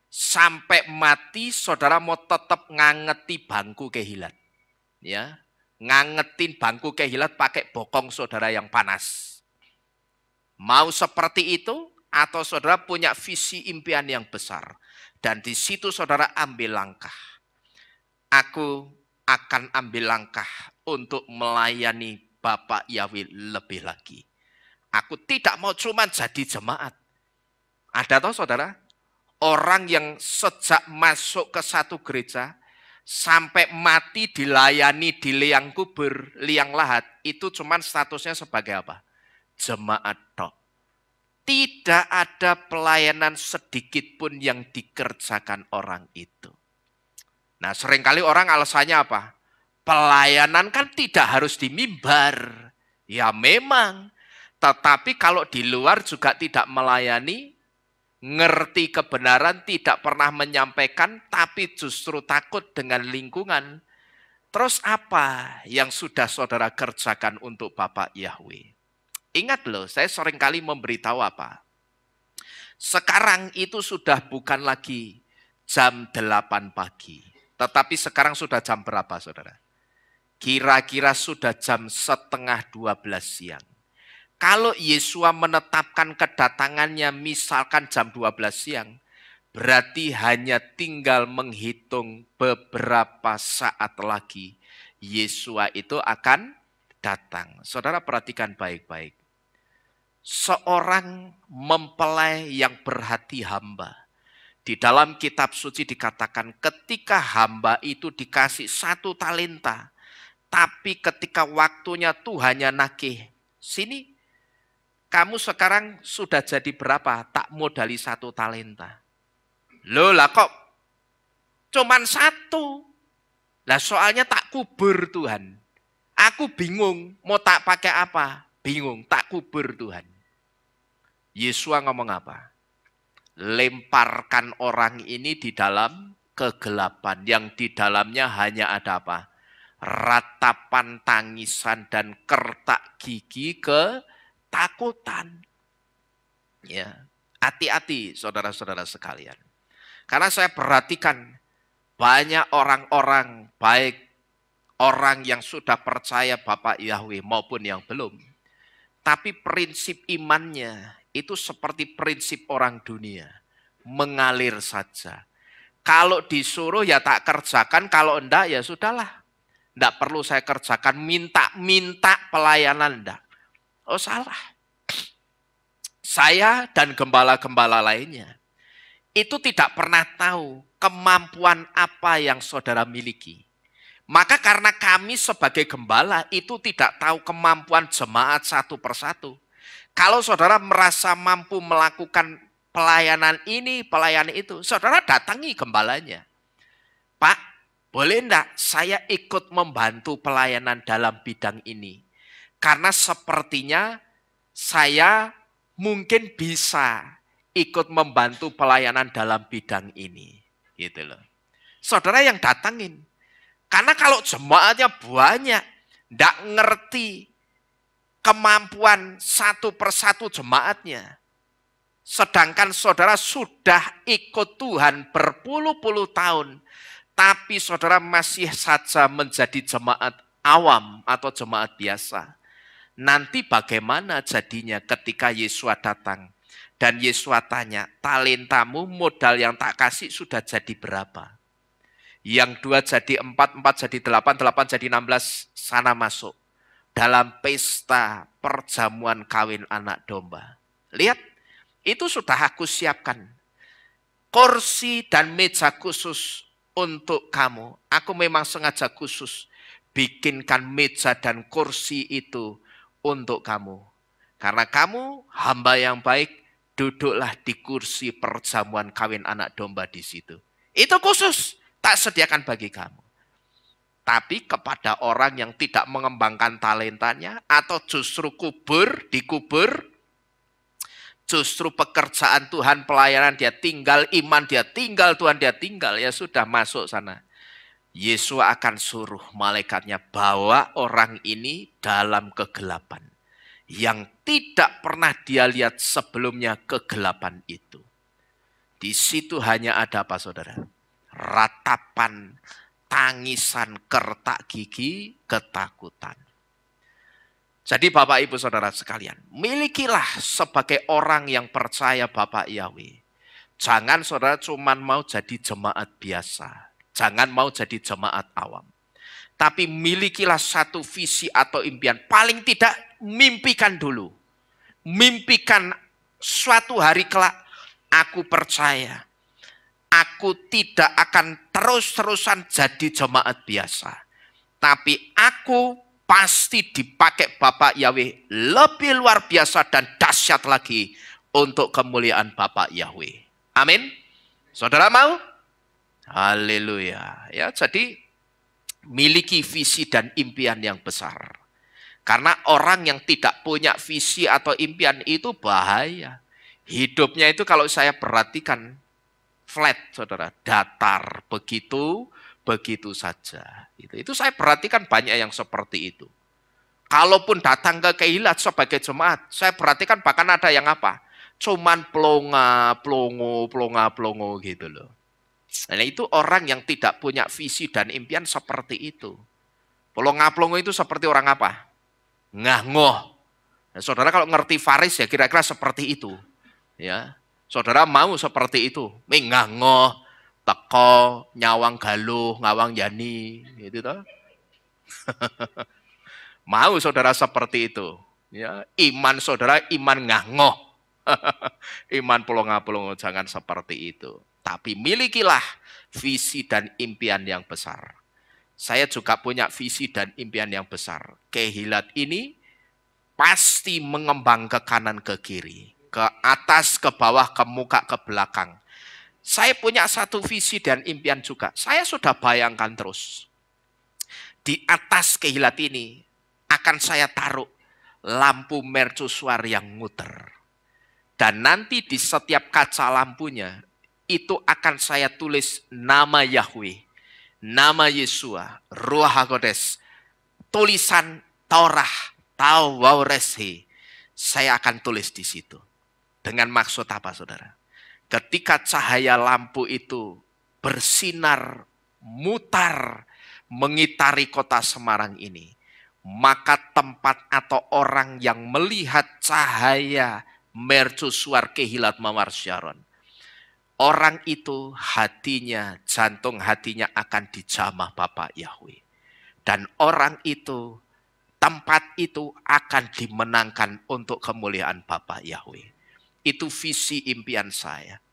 sampai mati saudara mau tetap ngangeti bangku kehilat. Ya, ngangetin bangku kehilat pakai bokong saudara yang panas. Mau seperti itu atau saudara punya visi impian yang besar. Dan di situ saudara ambil langkah. Aku akan ambil langkah untuk melayani Bapak Yahweh lebih lagi. Aku tidak mau cuma jadi jemaat. Ada tahu saudara? Orang yang sejak masuk ke satu gereja, sampai mati dilayani di liang kubur, liang lahat, itu cuma statusnya sebagai apa? Jemaat tok. Tidak ada pelayanan sedikit pun yang dikerjakan orang itu. Nah seringkali orang alasannya apa? Pelayanan kan tidak harus di mimbar. Ya memang. Tetapi kalau di luar juga tidak melayani, ngerti kebenaran, tidak pernah menyampaikan, tapi justru takut dengan lingkungan. Terus apa yang sudah saudara kerjakan untuk Bapak Yahweh? Ingat loh, saya seringkali memberitahu apa? Sekarang itu sudah bukan lagi jam 8 pagi. Tetapi sekarang sudah jam berapa saudara? Kira-kira sudah jam setengah 12 siang. Kalau Yesus menetapkan kedatangannya misalkan jam 12 siang, berarti hanya tinggal menghitung beberapa saat lagi Yesus itu akan datang. Saudara perhatikan baik-baik. Seorang mempelai yang berhati hamba. Di dalam kitab suci dikatakan ketika hamba itu dikasih 1 talenta, tapi ketika waktunya Tuhannya nagih, sini kamu sekarang sudah jadi berapa? Tak modali 1 talenta. Loh lah kok cuman 1. Lah soalnya tak kubur Tuhan. Aku bingung mau tak pakai apa. Bingung, tak kubur Tuhan. Yesua ngomong apa? Lemparkan orang ini di dalam kegelapan. Yang di dalamnya hanya ada apa? Ratapan, tangisan, dan kertak gigi ketakutan. Ya, hati-hati saudara-saudara sekalian. Karena saya perhatikan banyak orang-orang baik, orang yang sudah percaya Bapak Yahweh maupun yang belum. Tapi prinsip imannya itu seperti prinsip orang dunia. Mengalir saja. Kalau disuruh ya tak kerjakan, kalau enggak ya sudahlah. Enggak perlu saya kerjakan, minta pelayanan enggak. Oh salah. Saya dan gembala-gembala lainnya itu tidak pernah tahu kemampuan apa yang saudara miliki. Maka karena kami sebagai gembala itu tidak tahu kemampuan jemaat satu persatu. Kalau saudara merasa mampu melakukan pelayanan ini, pelayanan itu, saudara datangi gembalanya. Pak, boleh enggak saya ikut membantu pelayanan dalam bidang ini? Karena sepertinya saya mungkin bisa ikut membantu pelayanan dalam bidang ini. Gitu loh. Saudara yang datangin. Karena kalau jemaatnya banyak, enggak ngerti kemampuan satu persatu jemaatnya. Sedangkan saudara sudah ikut Tuhan berpuluh-puluh tahun, tapi saudara masih saja menjadi jemaat awam atau jemaat biasa. Nanti bagaimana jadinya ketika Yesua datang? Dan Yesua tanya, talentamu modal yang tak kasih sudah jadi berapa? Yang 2 jadi 4, 4 jadi 8, 8 jadi 16, sana masuk. Dalam pesta perjamuan kawin anak domba. Lihat, itu sudah aku siapkan. Kursi dan meja khusus untuk kamu. Aku memang sengaja khusus bikinkan meja dan kursi itu untuk kamu. Karena kamu hamba yang baik, duduklah di kursi perjamuan kawin anak domba di situ. Itu khusus, tak sediakan bagi kamu. Tapi kepada orang yang tidak mengembangkan talentanya atau justru dikubur, justru pekerjaan Tuhan, pelayanan dia tinggal, iman dia tinggal, Tuhan dia tinggal, ya sudah masuk sana. Yesus akan suruh malaikatnya bawa orang ini dalam kegelapan. Yang tidak pernah dia lihat sebelumnya kegelapan itu. Di situ hanya ada apa saudara? Ratapan, tangisan, kertak gigi, ketakutan. Jadi Bapak Ibu Saudara sekalian, milikilah sebagai orang yang percaya Bapak Yahweh. Jangan saudara cuma mau jadi jemaat biasa. Jangan mau jadi jemaat awam. Tapi milikilah satu visi atau impian. Paling tidak mimpikan dulu. Mimpikan suatu hari kelak aku percaya. Aku tidak akan terus-terusan jadi jemaat biasa. Tapi aku pasti dipakai Bapak Yahweh lebih luar biasa dan dahsyat lagi untuk kemuliaan Bapak Yahweh. Amin. Saudara mau? Haleluya. Ya, jadi miliki visi dan impian yang besar. Karena orang yang tidak punya visi atau impian itu bahaya. Hidupnya itu kalau saya perhatikan flat, saudara, datar, begitu saja. Itu saya perhatikan banyak yang seperti itu. Kalaupun datang ke Keilat sebagai jemaat, saya perhatikan bahkan ada yang apa? Cuman plongo gitu loh. Nah itu orang yang tidak punya visi dan impian seperti itu. Plongo itu seperti orang apa? Ngah-ngoh. Nah, saudara kalau ngerti Faris ya kira-kira seperti itu. Ya, saudara mau seperti itu. Ngah-ngoh, teko, nyawang galuh, ngawang yani, gitu toh. Mau saudara seperti itu. Ya, iman saudara iman ngah-ngoh. Iman plongo jangan seperti itu. Tapi milikilah visi dan impian yang besar. Saya juga punya visi dan impian yang besar. Kehilat ini pasti mengembang ke kanan ke kiri. Ke atas, ke bawah, ke muka, ke belakang. Saya punya satu visi dan impian juga. Saya sudah bayangkan terus. Di atas Kehilat ini akan saya taruh lampu mercusuar yang muter. Dan nanti di setiap kaca lampunya, itu akan saya tulis nama Yahweh, nama Yesua, Ruach HaKodes, tulisan Torah, Tauwareshe. Saya akan tulis di situ. Dengan maksud apa, saudara? Ketika cahaya lampu itu bersinar, mutar, mengitari kota Semarang ini, maka tempat atau orang yang melihat cahaya mercusuar kehilat mawar Syaron, orang itu hatinya, jantung hatinya akan dijamah Bapa Yahweh. Dan orang itu, tempat itu akan dimenangkan untuk kemuliaan Bapa Yahweh. Itu visi impian saya.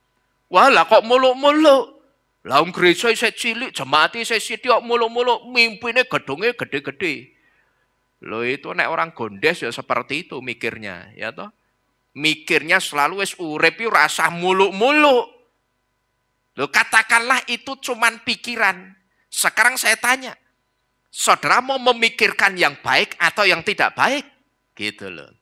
Wah lah kok muluk-muluk. Lah gereja saya cilik, jemaat saya sithik muluk-muluk, mimpine gedungnya gede-gede. Loh itu nek orang gondes ya seperti itu mikirnya, ya toh. Mikirnya selalu wis urip yo rasa muluk-muluk. Loh katakanlah itu cuman pikiran. Sekarang saya tanya, saudara mau memikirkan yang baik atau yang tidak baik? Gitu loh.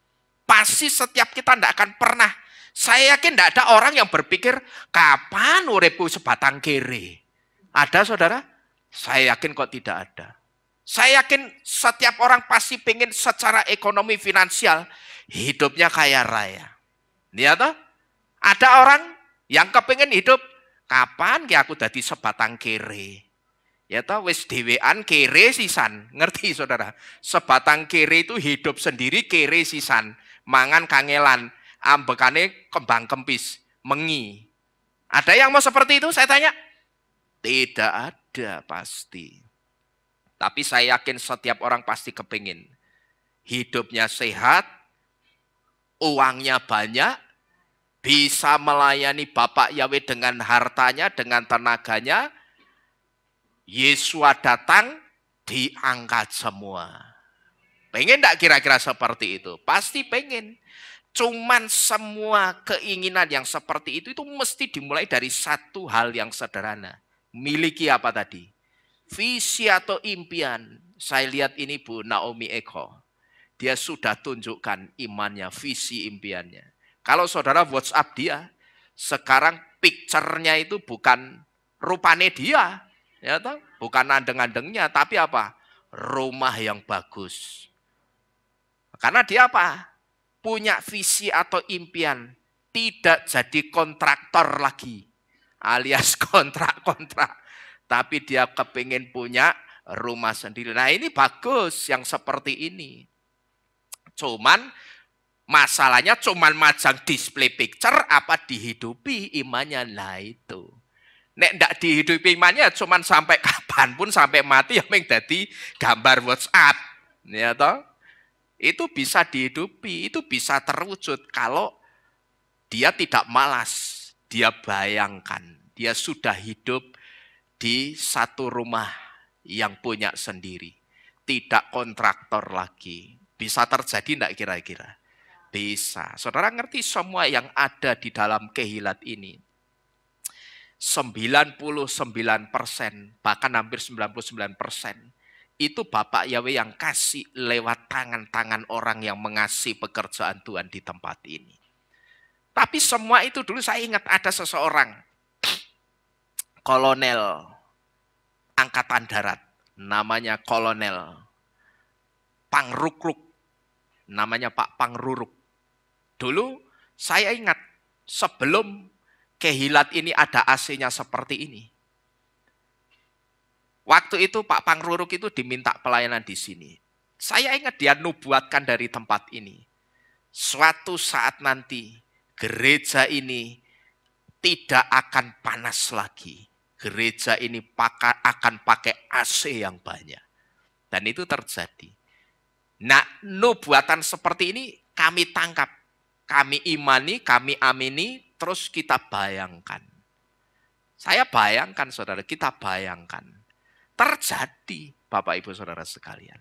Pasti setiap kita tidak akan pernah. Saya yakin tidak ada orang yang berpikir, kapan uripku sebatang kiri? Ada saudara? Saya yakin kok tidak ada. Saya yakin setiap orang pasti pengen secara ekonomi finansial hidupnya kaya raya. Ya toh? Ada orang yang kepingin hidup, kapan ki aku dadi sebatang kiri? Ya toh wis dhewean kere sisan. Ngerti saudara? Sebatang kere itu hidup sendiri kere sisan. Mangan kangelan, ambekane kembang kempis, mengi. Ada yang mau seperti itu? Saya tanya. Tidak ada pasti. Tapi saya yakin setiap orang pasti kepingin. Hidupnya sehat, uangnya banyak, bisa melayani Bapak Yahweh dengan hartanya, dengan tenaganya. Yesua datang, diangkat semua. Pengen enggak kira-kira seperti itu? Pasti pengen. Cuman semua keinginan yang seperti itu mesti dimulai dari satu hal yang sederhana. Miliki apa tadi? Visi atau impian. Saya lihat ini Bu Naomi Eko. Dia sudah tunjukkan imannya, visi impiannya. Kalau saudara WhatsApp dia, sekarang picture-nya itu bukan rupane dia. Ya toh? Bukan andeng-andengnya, tapi apa? Rumah yang bagus. Karena dia apa? Punya visi atau impian. Tidak jadi kontraktor lagi. Alias kontrak-kontrak. Tapi dia kepingin punya rumah sendiri. Nah ini bagus yang seperti ini. Cuman masalahnya cuman majang display picture apa dihidupi imannya. Nah itu. Nek ndak dihidupi imannya cuman sampai kapanpun sampai mati yang dadi gambar WhatsApp. Ya toh? Itu bisa dihidupi, itu bisa terwujud kalau dia tidak malas. Dia bayangkan, dia sudah hidup di satu rumah yang punya sendiri. Tidak kontraktor lagi. Bisa terjadi enggak kira-kira? Bisa. Saudara ngerti semua yang ada di dalam kehilat ini. 99%, bahkan hampir 99%, itu Bapak Yahweh yang kasih lewat tangan-tangan orang yang mengasihi pekerjaan Tuhan di tempat ini. Tapi semua itu dulu saya ingat ada seseorang, kolonel angkatan darat, namanya Kolonel Pangrukruk, namanya Pak Pangruruk. Dulu saya ingat sebelum kehilat ini ada AC-nya seperti ini. Waktu itu Pak Pangruruk itu diminta pelayanan di sini. Saya ingat dia nubuatkan dari tempat ini. Suatu saat nanti gereja ini tidak akan panas lagi. Gereja ini akan pakai AC yang banyak. Dan itu terjadi. Nah, nubuatan seperti ini kami tangkap. Kami imani, kami amini, terus kita bayangkan. Saya bayangkan, saudara, kita bayangkan. Terjadi, Bapak Ibu Saudara sekalian.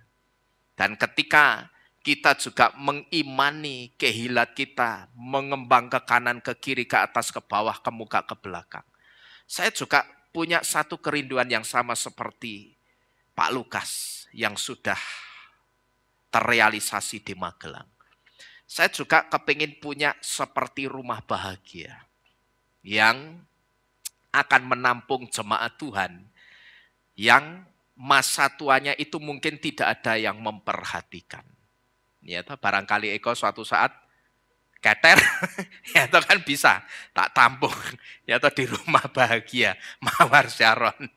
Dan ketika kita juga mengimani kehilat kita, mengembang ke kanan, ke kiri, ke atas, ke bawah, ke muka, ke belakang. Saya juga punya satu kerinduan yang sama seperti Pak Lukas yang sudah terrealisasi di Magelang. Saya juga kepingin punya seperti rumah bahagia yang akan menampung jemaat Tuhan yang masa tuanya itu mungkin tidak ada yang memperhatikan. Ya, barangkali Eko suatu saat keter, ya itu kan bisa tak tampung, ya itu di rumah bahagia, Mawar Sharon.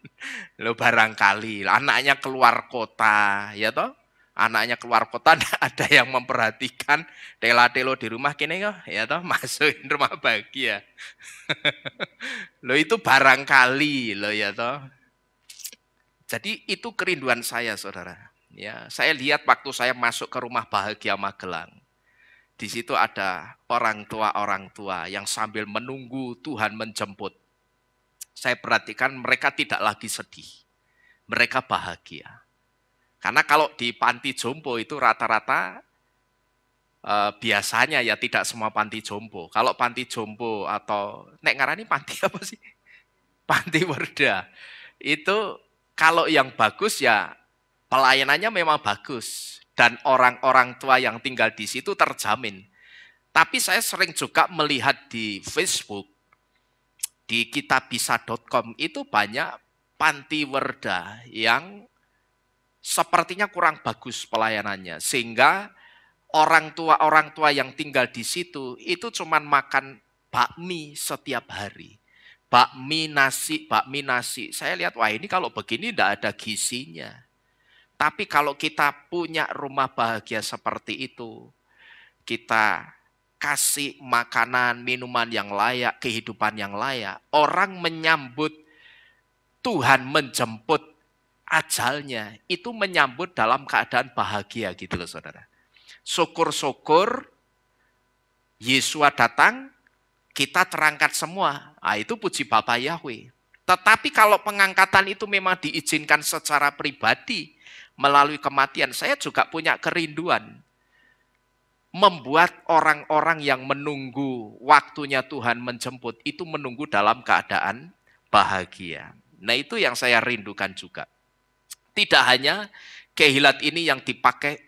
Lo barangkali anaknya keluar kota, ya toh, anaknya keluar kota ada yang memperhatikan, tela-telo di rumah kini kok, ya toh, masukin rumah bahagia. Lo itu barangkali, lo ya toh. Jadi itu kerinduan saya, saudara. Ya, saya lihat waktu saya masuk ke rumah bahagia Magelang. Di situ ada orang tua yang sambil menunggu Tuhan menjemput. Saya perhatikan mereka tidak lagi sedih. Mereka bahagia. Karena kalau di panti jompo itu rata-rata biasanya ya tidak semua panti jompo. Kalau panti jompo atau nek ngarani panti apa sih? Panti Werda. Itu kalau yang bagus ya pelayanannya memang bagus. Dan orang-orang tua yang tinggal di situ terjamin. Tapi saya sering juga melihat di Facebook, di kitabisa.com itu banyak panti werda yang sepertinya kurang bagus pelayanannya. Sehingga orang tua yang tinggal di situ itu cuma makan bakmi setiap hari. Bakmi nasi. Saya lihat, wah ini kalau begini tidak ada gizinya. Tapi kalau kita punya rumah bahagia seperti itu, kita kasih makanan, minuman yang layak, kehidupan yang layak, orang menyambut Tuhan menjemput ajalnya, itu menyambut dalam keadaan bahagia gitu loh saudara. Syukur-syukur Yesua datang, kita terangkat semua. Nah, itu puji Bapa Yahweh. Tetapi kalau pengangkatan itu memang diizinkan secara pribadi, melalui kematian, saya juga punya kerinduan. Membuat orang-orang yang menunggu waktunya Tuhan menjemput, itu menunggu dalam keadaan bahagia. Nah itu yang saya rindukan juga. Tidak hanya kehilat ini yang dipakai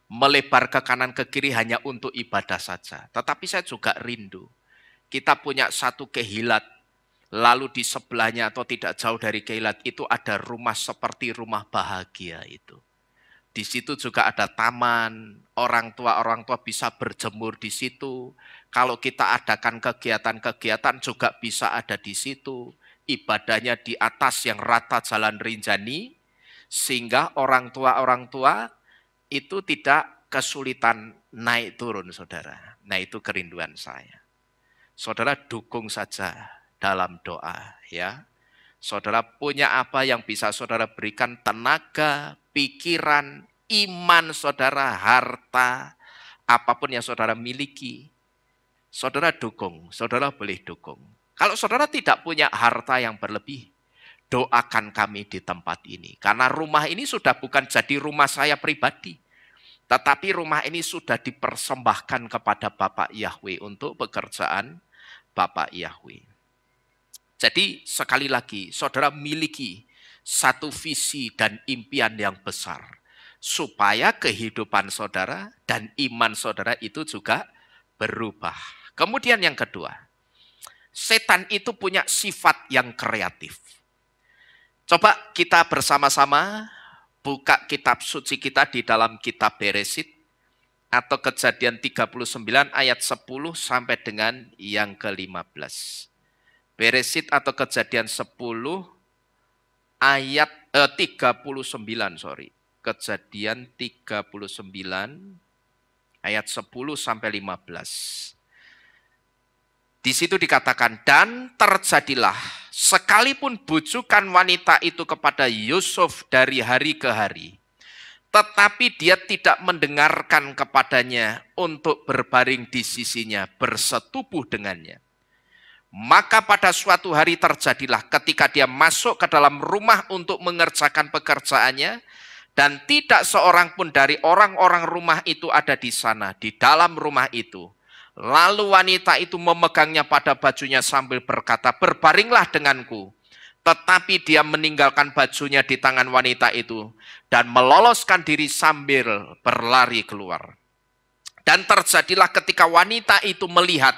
melebar ke kanan ke kiri hanya untuk ibadah saja. Tetapi saya juga rindu. Kita punya satu kehilat, lalu di sebelahnya atau tidak jauh dari kehilat itu ada rumah seperti rumah bahagia itu. Di situ juga ada taman, orang tua bisa berjemur di situ. Kalau kita adakan kegiatan-kegiatan juga bisa ada di situ. Ibadahnya di atas yang rata Jalan Rinjani, sehingga orang tua itu tidak kesulitan naik turun, saudara. Nah itu kerinduan saya. Saudara dukung saja dalam doa, ya. Saudara punya apa yang bisa saudara berikan, tenaga, pikiran, iman saudara, harta, apapun yang saudara miliki. Saudara dukung, saudara boleh dukung. Kalau saudara tidak punya harta yang berlebih, doakan kami di tempat ini. Karena rumah ini sudah bukan jadi rumah saya pribadi. Tetapi rumah ini sudah dipersembahkan kepada Bapak Yahweh untuk pekerjaan Bapak Yahweh. Jadi sekali lagi, saudara miliki satu visi dan impian yang besar. Supaya kehidupan saudara dan iman saudara itu juga berubah. Kemudian yang kedua, setan itu punya sifat yang kreatif. Coba kita bersama-sama buka kitab suci kita di dalam kitab Beresit atau Kejadian 39 ayat 10 sampai dengan yang ke-15. Beresit atau Kejadian 10 ayat 39, sorry. Kejadian 39 ayat 10 sampai 15. Di situ dikatakan, dan terjadilah sekalipun bujukan wanita itu kepada Yusuf dari hari ke hari, tetapi dia tidak mendengarkan kepadanya untuk berbaring di sisinya, bersetubuh dengannya. Maka pada suatu hari terjadilah ketika dia masuk ke dalam rumah untuk mengerjakan pekerjaannya, dan tidak seorang pun dari orang-orang rumah itu ada di sana, di dalam rumah itu. Lalu wanita itu memegangnya pada bajunya sambil berkata, berbaringlah denganku. Tetapi dia meninggalkan bajunya di tangan wanita itu dan meloloskan diri sambil berlari keluar. Dan terjadilah ketika wanita itu melihat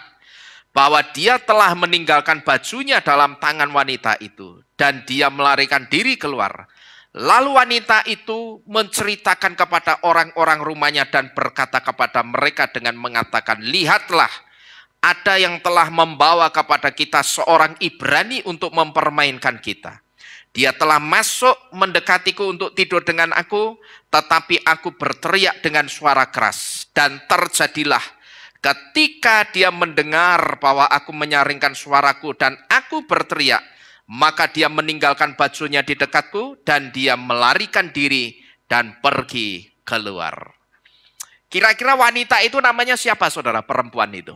bahwa dia telah meninggalkan bajunya dalam tangan wanita itu, dan dia melarikan diri keluar. Lalu wanita itu menceritakan kepada orang-orang rumahnya dan berkata kepada mereka dengan mengatakan, lihatlah, ada yang telah membawa kepada kita seorang Ibrani untuk mempermainkan kita. Dia telah masuk mendekatiku untuk tidur dengan aku, tetapi aku berteriak dengan suara keras. Dan terjadilah ketika dia mendengar bahwa aku menyaringkan suaraku dan aku berteriak, maka dia meninggalkan bajunya di dekatku dan dia melarikan diri dan pergi keluar. Kira-kira wanita itu namanya siapa, saudara, perempuan itu?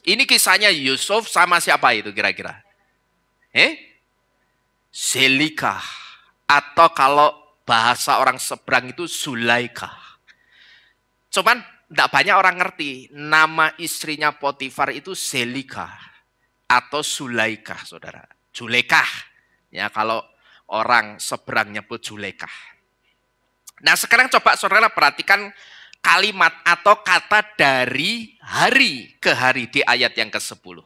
Ini kisahnya Yusuf sama siapa itu kira-kira? Zelika, atau kalau bahasa orang seberang itu Zulaika. Cuman tidak banyak orang ngerti nama istrinya Potifar itu Zelika atau Zulaika, saudara. Julekah, ya kalau orang seberang nyebut Julekah. Nah sekarang coba saudara perhatikan kalimat atau kata dari hari ke hari di ayat yang ke-10.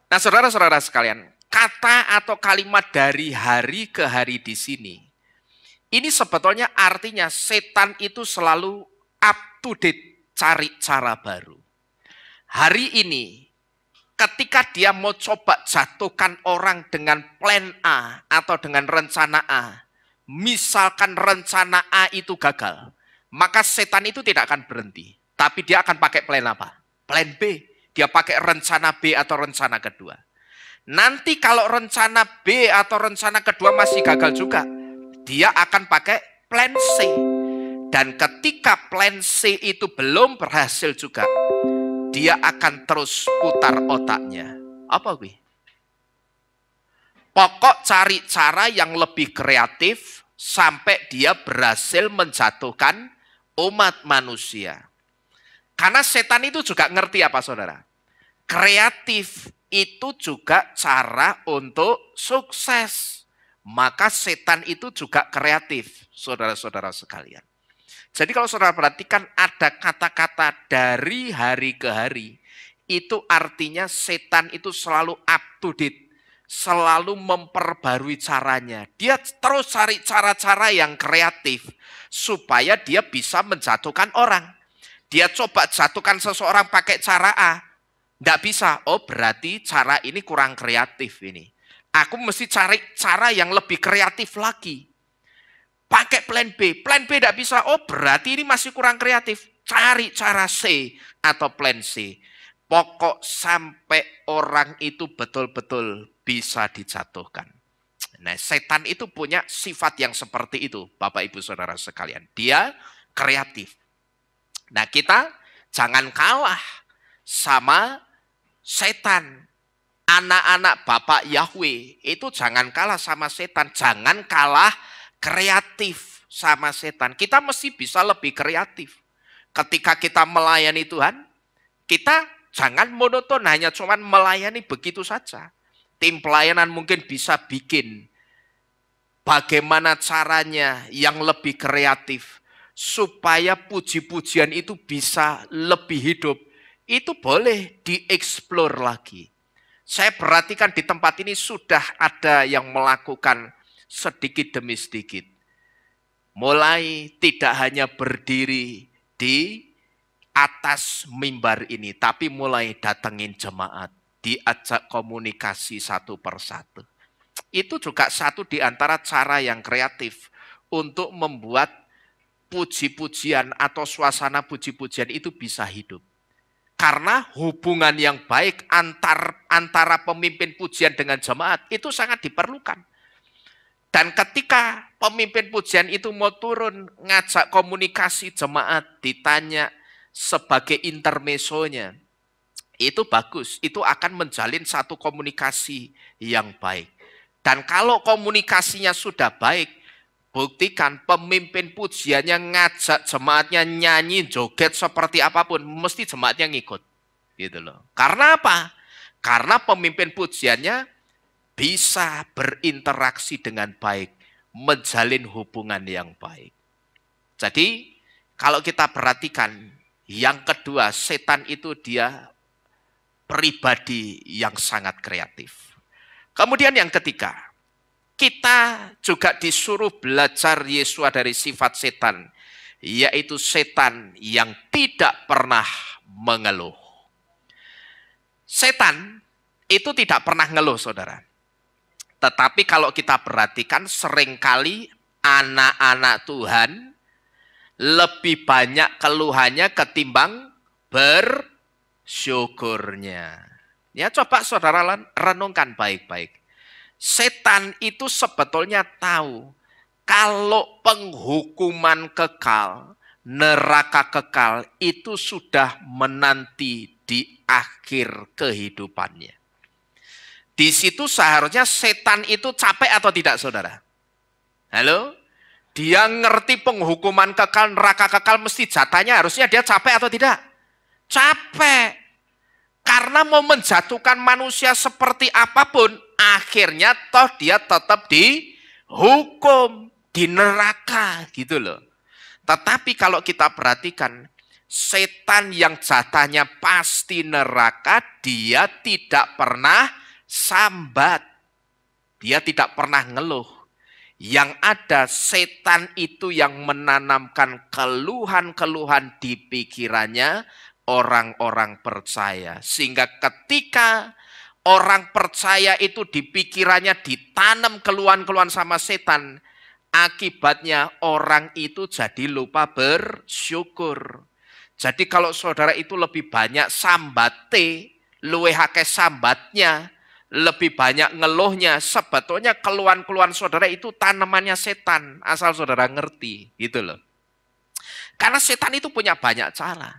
Nah saudara-saudara sekalian, kata atau kalimat dari hari ke hari di sini, ini sebetulnya artinya setan itu selalu up to date, cari cara baru. Hari ini, ketika dia mau coba jatuhkan orang dengan plan A atau dengan rencana A, misalkan rencana A itu gagal, maka setan itu tidak akan berhenti. Tapi dia akan pakai plan apa? Plan B. Dia pakai rencana B atau rencana kedua. Nanti kalau rencana B atau rencana kedua masih gagal juga, dia akan pakai plan C. Dan ketika plan C itu belum berhasil juga, dia akan terus putar otaknya. Apa gue? Pokok cari cara yang lebih kreatif sampai dia berhasil menjatuhkan umat manusia. Karena setan itu juga ngerti apa, saudara? Kreatif itu juga cara untuk sukses. Maka setan itu juga kreatif, saudara-saudara sekalian. Jadi kalau saudara perhatikan ada kata-kata dari hari ke hari, itu artinya setan itu selalu up to date, selalu memperbarui caranya. Dia terus cari cara-cara yang kreatif supaya dia bisa menjatuhkan orang. Dia coba jatuhkan seseorang pakai cara A, tidak bisa. Oh berarti cara ini kurang kreatif ini. Aku mesti cari cara yang lebih kreatif lagi. Pakai plan B. Plan B tidak bisa. Oh berarti ini masih kurang kreatif. Cari cara C atau plan C. Pokok sampai orang itu betul-betul bisa dijatuhkan. Nah setan itu punya sifat yang seperti itu. Bapak ibu saudara sekalian. Dia kreatif. Nah kita jangan kalah sama setan. Anak-anak Bapak Yahweh itu jangan kalah sama setan. Jangan kalah kreatif sama setan. Kita mesti bisa lebih kreatif. Ketika kita melayani Tuhan, kita jangan monoton hanya cuma melayani begitu saja. Tim pelayanan mungkin bisa bikin bagaimana caranya yang lebih kreatif supaya puji-pujian itu bisa lebih hidup. Itu boleh dieksplor lagi. Saya perhatikan di tempat ini sudah ada yang melakukan sedikit demi sedikit. Mulai tidak hanya berdiri di atas mimbar ini, tapi mulai datengin jemaat, diajak komunikasi satu persatu. Itu juga satu di antara cara yang kreatif untuk membuat puji-pujian atau suasana puji-pujian itu bisa hidup. Karena hubungan yang baik antara pemimpin pujian dengan jemaat itu sangat diperlukan. Dan ketika pemimpin pujian itu mau turun, ngajak komunikasi jemaat, ditanya sebagai intermesonya, itu bagus, itu akan menjalin satu komunikasi yang baik. Dan kalau komunikasinya sudah baik, buktikan pemimpin pujiannya ngajak jemaatnya nyanyi, joget seperti apapun, mesti jemaatnya ngikut. Gitu loh. Karena apa? Karena pemimpin pujiannya bisa berinteraksi dengan baik, menjalin hubungan yang baik. Jadi, kalau kita perhatikan, Yang kedua, setan itu dia pribadi yang sangat kreatif. Kemudian yang ketiga, kita juga disuruh belajar Yesua dari sifat setan, yaitu setan yang tidak pernah mengeluh. Setan itu tidak pernah ngeluh, saudara. Tetapi kalau kita perhatikan, seringkali anak-anak Tuhan lebih banyak keluhannya ketimbang bersyukurnya. Ya, coba saudara renungkan baik-baik. Setan itu sebetulnya tahu kalau penghukuman kekal, neraka kekal itu sudah menanti di akhir kehidupannya. Di situ seharusnya setan itu capek atau tidak, saudara? Halo? Dia ngerti penghukuman kekal, neraka kekal mesti jatahnya, harusnya dia capek atau tidak? Capek. Karena mau menjatuhkan manusia seperti apapun, akhirnya toh dia tetap dihukum, di neraka gitu loh. Tetapi kalau kita perhatikan, setan yang jatahnya pasti neraka, dia tidak pernah sambat. Dia tidak pernah ngeluh. Yang ada setan itu yang menanamkan keluhan-keluhan di pikirannya orang-orang percaya. Sehingga ketika orang percaya itu di pikirannya ditanam keluhan-keluhan sama setan, akibatnya orang itu jadi lupa bersyukur. Jadi kalau saudara itu lebih banyak sambate, luwih akeh sambatnya, lebih banyak ngeluhnya, sebetulnya keluhan-keluhan saudara itu tanamannya setan, asal saudara ngerti, gitu loh. Karena setan itu punya banyak cara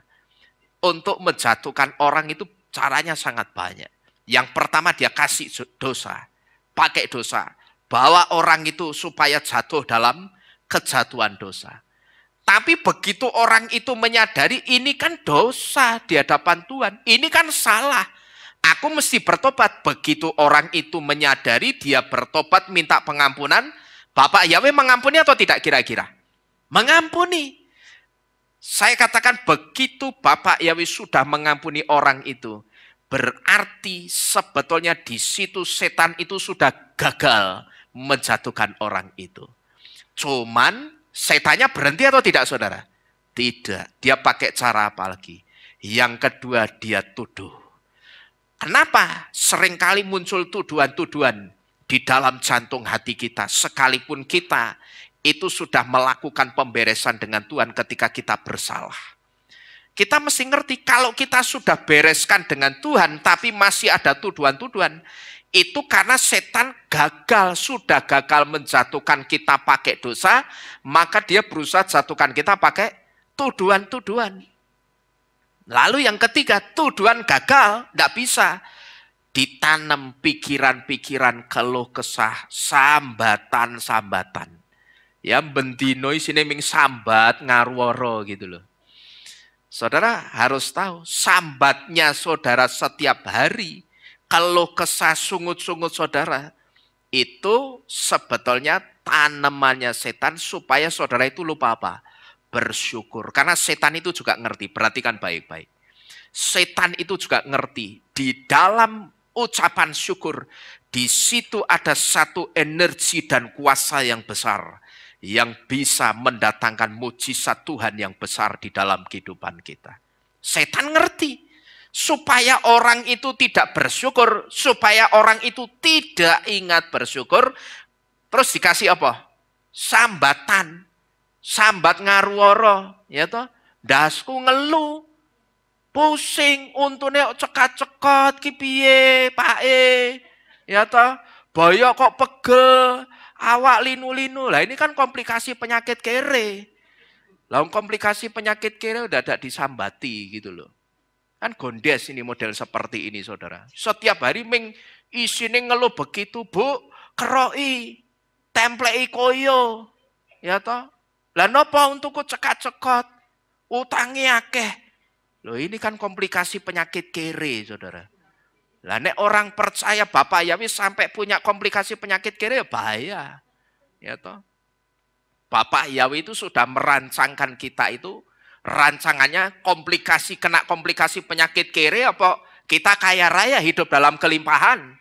untuk menjatuhkan orang, itu caranya sangat banyak. Yang pertama, dia kasih dosa, pakai dosa, bawa orang itu supaya jatuh dalam kejatuhan dosa. Tapi begitu orang itu menyadari ini kan dosa di hadapan Tuhan, ini kan salah, aku mesti bertobat. Begitu orang itu menyadari, dia bertobat, minta pengampunan, Bapak Yahweh mengampuni atau tidak kira-kira? Mengampuni. Saya katakan begitu Bapak Yahweh sudah mengampuni orang itu, berarti sebetulnya di situ setan itu sudah gagal menjatuhkan orang itu. Cuman setannya berhenti atau tidak, saudara? Tidak. Dia pakai cara apa lagi? Yang kedua, dia tuduh. Kenapa seringkali muncul tuduhan-tuduhan di dalam jantung hati kita, sekalipun kita itu sudah melakukan pemberesan dengan Tuhan ketika kita bersalah. Kita mesti ngerti kalau kita sudah bereskan dengan Tuhan tapi masih ada tuduhan-tuduhan, itu karena setan sudah gagal menjatuhkan kita pakai dosa, maka dia berusaha jatuhkan kita pakai tuduhan-tuduhan. Lalu yang ketiga, tuduhan gagal, tidak bisa. Ditanam pikiran-pikiran keluh kesah, sambatan-sambatan. Ya, bendino isine ming sambat ngarworo gitu loh. Saudara harus tahu, sambatnya saudara setiap hari, keluh kesah sungut-sungut saudara, itu sebetulnya tanamannya setan supaya saudara itu lupa apa? Bersyukur. Karena setan itu juga ngerti, perhatikan baik-baik. Setan itu juga ngerti, di dalam ucapan syukur, di situ ada satu energi dan kuasa yang besar, yang bisa mendatangkan mujizat Tuhan yang besar di dalam kehidupan kita. Setan ngerti, supaya orang itu tidak bersyukur, supaya orang itu tidak ingat bersyukur, terus dikasih apa? Sambatan. Sambat ngarworo, ya toh, dasku ngeluh, pusing, untune cekat-cekot ki piye, Pak ya toh, boyo kok pegel, awak linu-linu. Lah ini kan komplikasi penyakit kere. Lah komplikasi penyakit kere udah ada disambati gitu loh. Kan gondes ini model seperti ini, saudara. Setiap hari ming isine ngeluh begitu, Bu, keroi, templei koyo, ya toh. Lah napa untukku cekat-cekot, utangi akeh. Loh ini kan komplikasi penyakit kere, saudara. Lah nek orang percaya Bapak Yahweh sampai punya komplikasi penyakit kere, ya bahaya. Ya toh. Bapak Yahweh itu sudah merancangkan kita itu Rancangannya kena komplikasi penyakit kere apa kita kaya raya hidup dalam kelimpahan?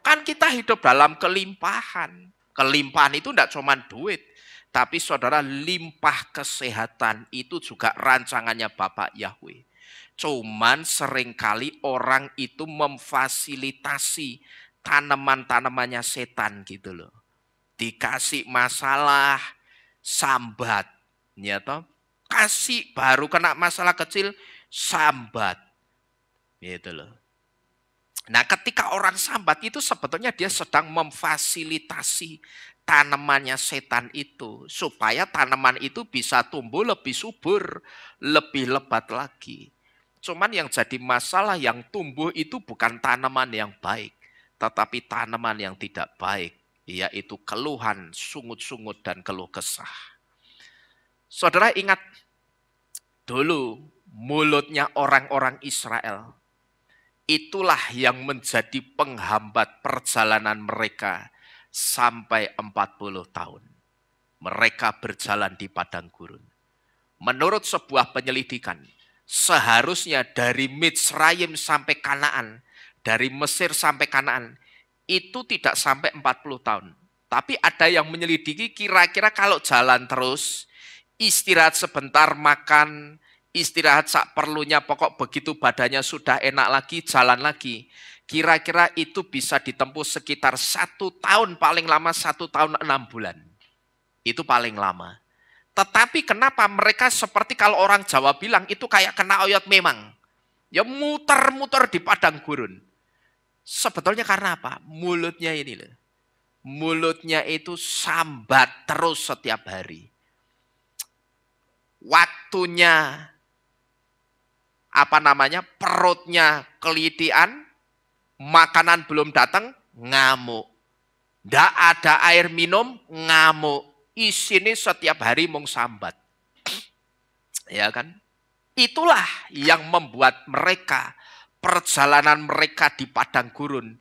Kan kita hidup dalam kelimpahan. Kelimpahan itu tidak cuma duit. Tapi saudara, limpah kesehatan itu juga rancangannya Bapak Yahweh. Cuman seringkali orang itu memfasilitasi tanaman-tanamannya setan gitu loh. Dikasih masalah, sambat. Ya toh? Kasih baru kena masalah kecil, sambat. Gitu loh. Nah, ketika orang sambat itu sebetulnya dia sedang memfasilitasi tanamannya setan itu. Supaya tanaman itu bisa tumbuh lebih subur, lebih lebat lagi. Cuman yang jadi masalah yang tumbuh itu bukan tanaman yang baik. Tetapi tanaman yang tidak baik. Yaitu keluhan, sungut-sungut, dan keluh kesah. Saudara ingat dulu mulutnya orang-orang Israel. Itulah yang menjadi penghambat perjalanan mereka sampai 40 tahun. Mereka berjalan di padang gurun. Menurut sebuah penyelidikan, seharusnya dari Mitsrayim sampai Kanaan, dari Mesir sampai Kanaan, itu tidak sampai 40 tahun. Tapi ada yang menyelidiki kira-kira kalau jalan terus, istirahat sebentar, makan, istirahat sak perlunya, pokok begitu badannya sudah enak lagi, jalan lagi. Kira-kira itu bisa ditempuh sekitar 1 tahun, paling lama 1 tahun 6 bulan. Itu paling lama. Tetapi kenapa mereka seperti kalau orang Jawa bilang, itu kayak kena oyot memang. Ya muter-muter di padang gurun. Sebetulnya karena apa? Mulutnya ini loh. Mulutnya itu sambat terus setiap hari. Waktunya perutnya kelitian, makanan belum datang, ngamuk. Nggak ada air minum, ngamuk. Isini setiap hari mung sambat. Ya kan? Itulah yang membuat mereka, perjalanan mereka di padang gurun,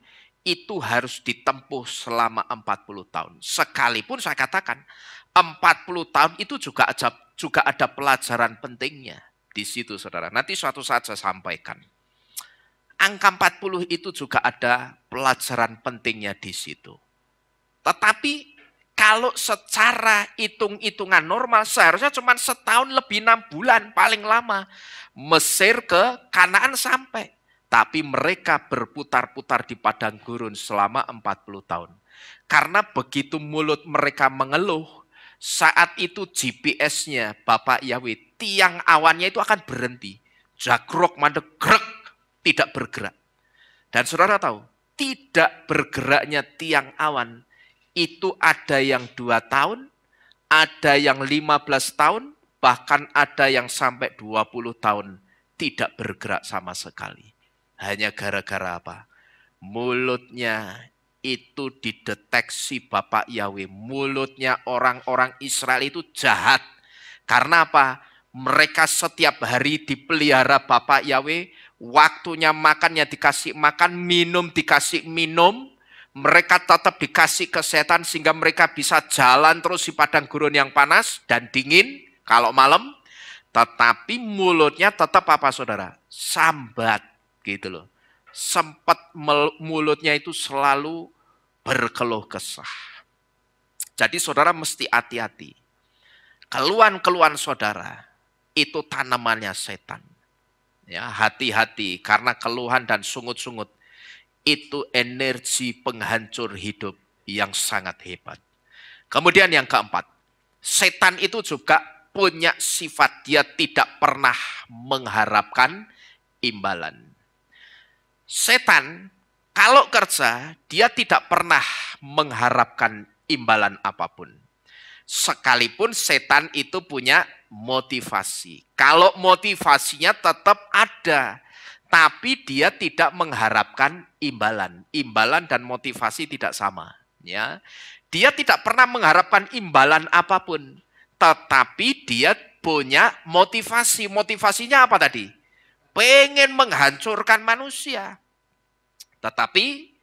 itu harus ditempuh selama 40 tahun. Sekalipun saya katakan, 40 tahun itu juga ada pelajaran pentingnya. Di situ saudara, nanti suatu saat saya sampaikan. Angka 40 itu juga ada pelajaran pentingnya di situ. Tetapi kalau secara hitung-hitungan normal seharusnya cuma setahun lebih 6 bulan paling lama. Mesir ke Kanaan sampai. Tapi mereka berputar-putar di padang gurun selama 40 tahun. Karena begitu mulut mereka mengeluh, saat itu GPS-nya Bapak Yahweh, tiang awannya itu akan berhenti. Jagrok, mandek, grek, tidak bergerak. Dan saudara tahu, tidak bergeraknya tiang awan, itu ada yang 2 tahun, ada yang 15 tahun, bahkan ada yang sampai 20 tahun tidak bergerak sama sekali. Hanya gara-gara apa? Mulutnya itu dideteksi Bapak Yahweh. Mulutnya orang-orang Israel itu jahat. Karena apa? Mereka setiap hari dipelihara Bapak Yahweh. Waktunya makannya dikasih makan, minum dikasih minum. Mereka tetap dikasih kesehatan sehingga mereka bisa jalan terus di padang gurun yang panas dan dingin kalau malam. Tetapi mulutnya tetap apa saudara? Sambat gitu loh. Sempat mulutnya itu selalu berkeluh kesah. Jadi saudara mesti hati-hati. Keluhan-keluhan saudara itu tanamannya setan. Ya, hati-hati karena keluhan dan sungut-sungut itu energi penghancur hidup yang sangat hebat. Kemudian yang keempat, setan itu juga punya sifat dia tidak pernah mengharapkan imbalan. Setan kalau kerja, dia tidak pernah mengharapkan imbalan apapun. Sekalipun setan itu punya motivasi. Kalau motivasinya tetap ada, tapi dia tidak mengharapkan imbalan. Imbalan dan motivasi tidak sama. Ya, dia tidak pernah mengharapkan imbalan apapun, tetapi dia punya motivasi. Motivasinya apa tadi? Pengen menghancurkan manusia. Tetapi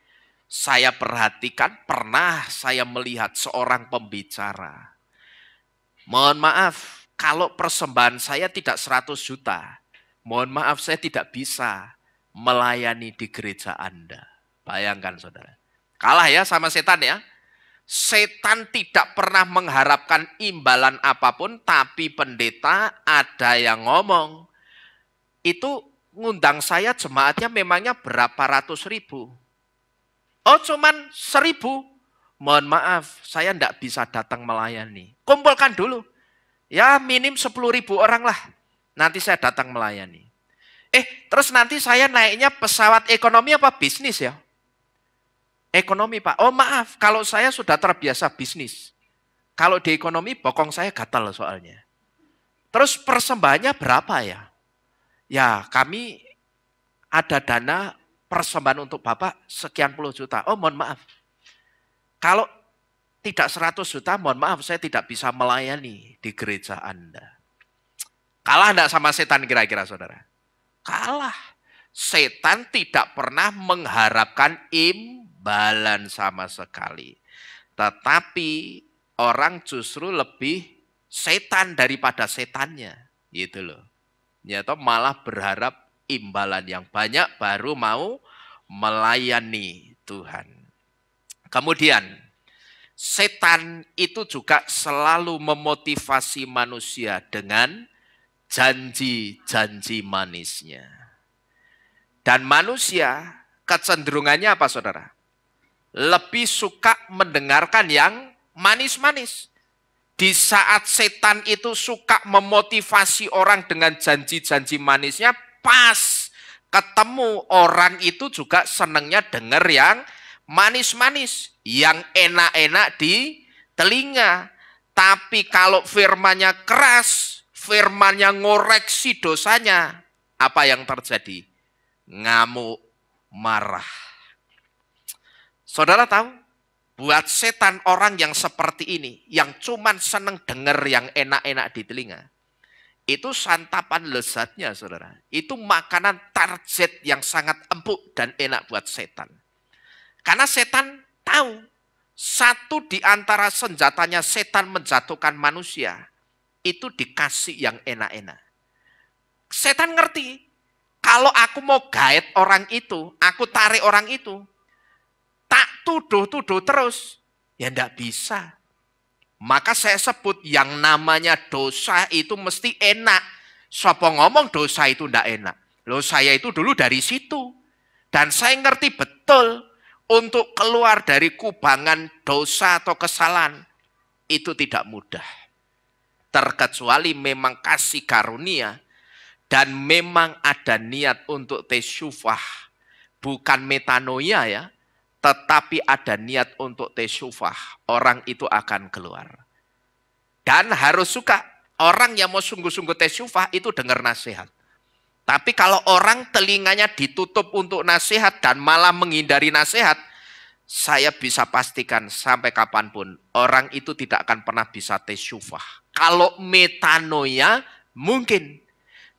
saya perhatikan, pernah saya melihat seorang pembicara. Mohon maaf, kalau persembahan saya tidak 100 juta, mohon maaf saya tidak bisa melayani di gereja Anda. Bayangkan saudara. Kalah ya sama setan ya. Setan tidak pernah mengharapkan imbalan apapun, tapi pendeta ada yang ngomong. Itu ngundang saya jemaatnya memangnya berapa ratus ribu. Oh cuman 1.000. Mohon maaf, saya tidak bisa datang melayani. Kumpulkan dulu. Ya minim 10.000 orang lah. Nanti saya datang melayani. Terus nanti saya naiknya pesawat ekonomi apa bisnis ya? Ekonomi Pak. Oh maaf, kalau saya sudah terbiasa bisnis. Kalau di ekonomi bokong saya gatal soalnya. Terus persembahannya berapa ya? Ya kami ada dana persembahan untuk Bapak sekian puluh juta. Oh mohon maaf. Kalau tidak 100 juta, mohon maaf saya tidak bisa melayani di gereja Anda. Kalah enggak sama setan kira-kira saudara? Kalah. Setan tidak pernah mengharapkan imbalan sama sekali. Tetapi orang justru lebih setan daripada setannya. Gitu loh. Nyata malah berharap imbalan yang banyak baru mau melayani Tuhan. Kemudian, setan itu juga selalu memotivasi manusia dengan janji-janji manisnya. Dan manusia kecenderungannya apa saudara? Lebih suka mendengarkan yang manis-manis. Di saat setan itu suka memotivasi orang dengan janji-janji manisnya, pas ketemu orang itu juga senangnya dengar yang manis-manis, yang enak-enak di telinga. Tapi kalau firmannya keras, firmannya ngoreksi dosanya, apa yang terjadi? Ngamuk, marah. Saudara tahu, buat setan orang yang seperti ini, yang cuman seneng dengar yang enak-enak di telinga, itu santapan lezatnya saudara. Itu makanan target yang sangat empuk dan enak buat setan. Karena setan tahu, satu di antara senjatanya setan menjatuhkan manusia, itu dikasih yang enak-enak. Setan ngerti, kalau aku mau gaet orang itu, aku tarik orang itu, tak tuduh-tuduh terus, ya enggak bisa. Maka saya sebut yang namanya dosa itu mesti enak. Siapa ngomong dosa itu enggak enak? Loh saya itu dulu dari situ. Dan saya ngerti betul untuk keluar dari kubangan dosa atau kesalahan itu tidak mudah. Terkecuali memang kasih karunia dan memang ada niat untuk tesyufah. Bukan metanoia ya. Tetapi ada niat untuk tesyufah, orang itu akan keluar. Dan harus suka, orang yang mau sungguh-sungguh tesyufah itu dengar nasihat. Tapi kalau orang telinganya ditutup untuk nasihat dan malah menghindari nasihat, saya bisa pastikan sampai kapanpun, orang itu tidak akan pernah bisa tesyufah. Kalau metanoia, mungkin.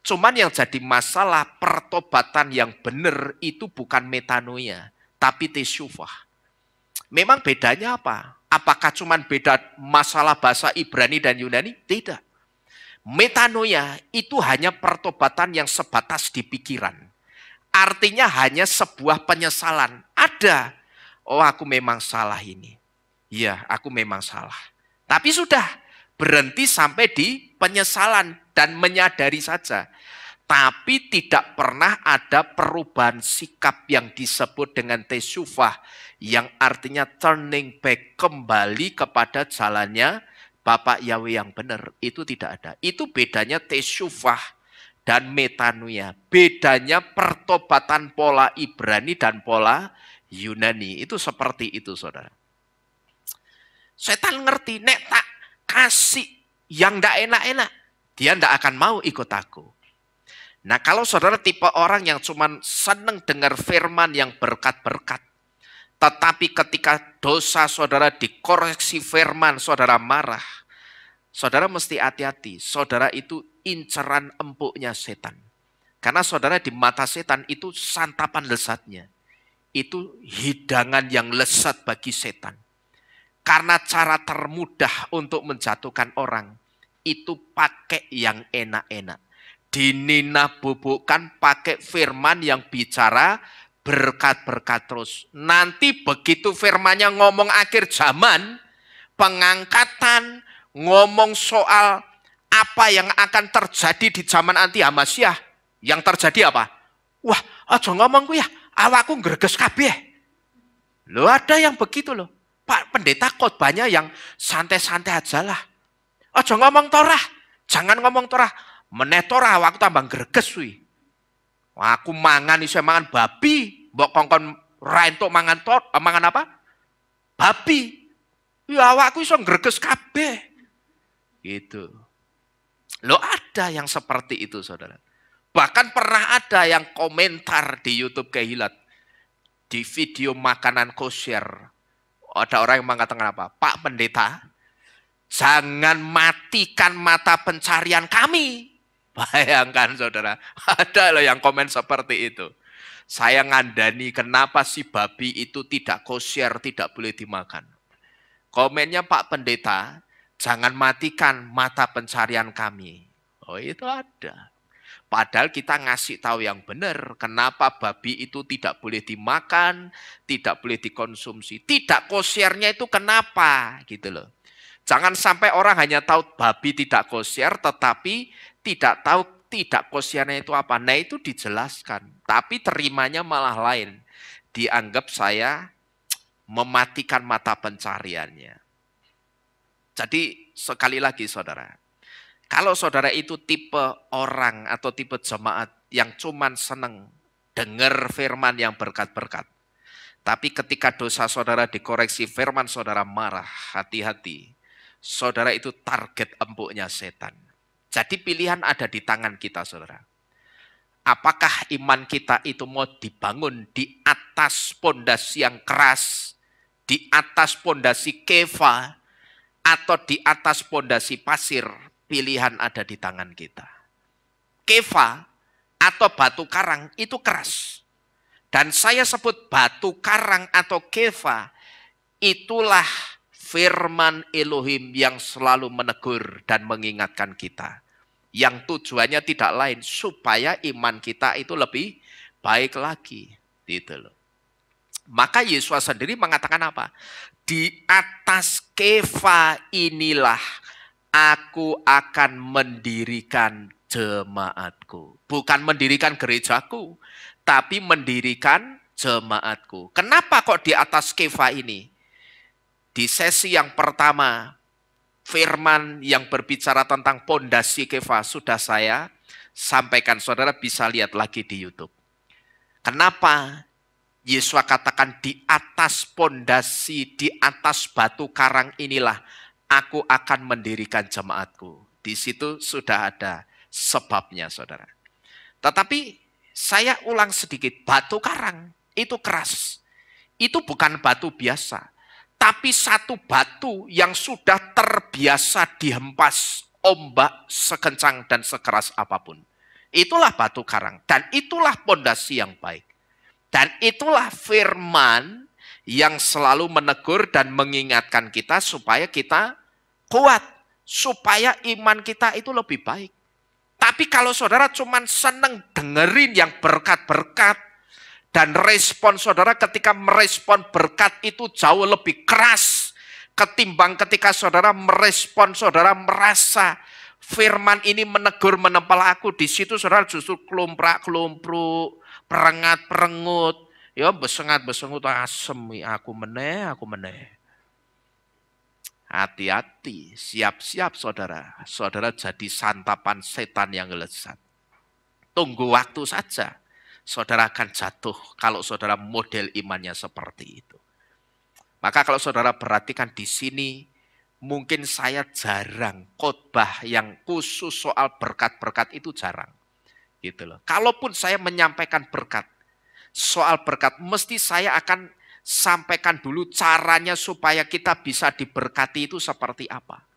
Cuman yang jadi masalah pertobatan yang benar itu bukan metanoia, tapi tesyufah. Memang bedanya apa? Apakah cuma beda masalah bahasa Ibrani dan Yunani? Tidak. Metanoia itu hanya pertobatan yang sebatas di pikiran. Artinya hanya sebuah penyesalan. Ada. Oh aku memang salah ini. Iya aku memang salah. Tapi sudah berhenti sampai di penyesalan dan menyadari saja. Tapi tidak pernah ada perubahan sikap yang disebut dengan tesyufah. Yang artinya turning back, kembali kepada jalannya Bapak Yahweh yang benar. Itu tidak ada. Itu bedanya tesyufah dan metanoia. Bedanya pertobatan pola Ibrani dan pola Yunani. Itu seperti itu saudara. Setan ngerti, nek tak kasih yang tidak enak-enak, dia tidak akan mau ikut aku. Nah kalau saudara tipe orang yang cuma senang dengar firman yang berkat-berkat, tetapi ketika dosa saudara dikoreksi firman, saudara marah, saudara mesti hati-hati, saudara itu inceran empuknya setan. Karena saudara di mata setan itu santapan lezatnya, itu hidangan yang lezat bagi setan. Karena cara termudah untuk menjatuhkan orang, itu pakai yang enak-enak. Dinina-bubukkan pakai firman yang bicara berkat-berkat terus. Nanti begitu firmannya ngomong akhir zaman, pengangkatan, ngomong soal apa yang akan terjadi di zaman anti Hamasyah. Yang terjadi apa? Wah, aja ngomong ku ya, awakku greges kabeh. Loh, ada yang begitu loh. Pak Pendeta khotbahnya yang santai-santai aja lah. Aja ngomong torah, jangan ngomong torah. Meneh torah awakku tambah greges kuwi. Aku mangan iso mangan babi, mbok kongkon ra entuk mangan mangan apa? Babi. Ya awakku iso greges kabeh. Gitu. Loh, ada yang seperti itu, saudara. Bahkan pernah ada yang komentar di YouTube Kehilat. Di video makanan kosher. Ada orang yang mengatakan apa? Pak Pendeta, jangan matikan mata pencarian kami. Bayangkan, saudara. Ada loh yang komen seperti itu. Saya ngandani kenapa si babi itu tidak kosher, tidak boleh dimakan. Komennya, Pak Pendeta, jangan matikan mata pencarian kami. Oh, itu ada. Padahal kita ngasih tahu yang benar. Kenapa babi itu tidak boleh dimakan, tidak boleh dikonsumsi. Tidak kosyernya itu kenapa? Gitu loh. Jangan sampai orang hanya tahu babi tidak kosyer, tetapi tidak tahu tidak kosyernya itu apa. Nah, itu dijelaskan. Tapi terimanya malah lain. Dianggap saya mematikan mata pencariannya. Jadi sekali lagi, saudara. Kalau saudara itu tipe orang atau tipe jemaat yang cuman seneng dengar firman yang berkat-berkat. Tapi ketika dosa saudara dikoreksi, firman saudara marah, hati-hati. Saudara itu target empuknya setan. Jadi pilihan ada di tangan kita, saudara. Apakah iman kita itu mau dibangun di atas pondasi yang keras, di atas pondasi keva, atau di atas pondasi pasir? Pilihan ada di tangan kita. Keva atau batu karang itu keras. Dan saya sebut batu karang atau keva, itulah firman Elohim yang selalu menegur dan mengingatkan kita. Yang tujuannya tidak lain supaya iman kita itu lebih baik lagi. Gitu loh. Maka Yesus sendiri mengatakan apa? Di atas keva inilah aku akan mendirikan jemaatku. Bukan mendirikan gerejaku, tapi mendirikan jemaatku. Kenapa kok di atas keva ini? Di sesi yang pertama, firman yang berbicara tentang pondasi keva sudah saya sampaikan. Saudara bisa lihat lagi di YouTube. Kenapa Yesus katakan di atas pondasi, di atas batu karang inilah aku akan mendirikan jemaatku. Di situ sudah ada sebabnya, saudara. Tetapi saya ulang sedikit, batu karang itu keras. Itu bukan batu biasa. Tapi satu batu yang sudah terbiasa dihempas ombak sekencang dan sekeras apapun. Itulah batu karang. Dan itulah pondasi yang baik. Dan itulah firman yang selalu menegur dan mengingatkan kita supaya kita kuat. Supaya iman kita itu lebih baik. Tapi kalau saudara cuma seneng dengerin yang berkat-berkat, dan respon saudara ketika merespon berkat itu jauh lebih keras ketimbang ketika saudara merespon, saudara merasa firman ini menegur menempel aku. Di situ saudara justru kelumprak-kelumpruk, perengat-perengut, ya besengat-besengut, asem aku meneh. Hati-hati, siap-siap saudara. Saudara jadi santapan setan yang lezat. Tunggu waktu saja. Saudara akan jatuh kalau saudara model imannya seperti itu. Maka kalau saudara perhatikan di sini, mungkin saya jarang khotbah yang khusus soal berkat-berkat itu jarang. Gitu loh. Kalaupun saya menyampaikan berkat, soal berkat, mesti saya akan sampaikan dulu caranya supaya kita bisa diberkati itu seperti apa.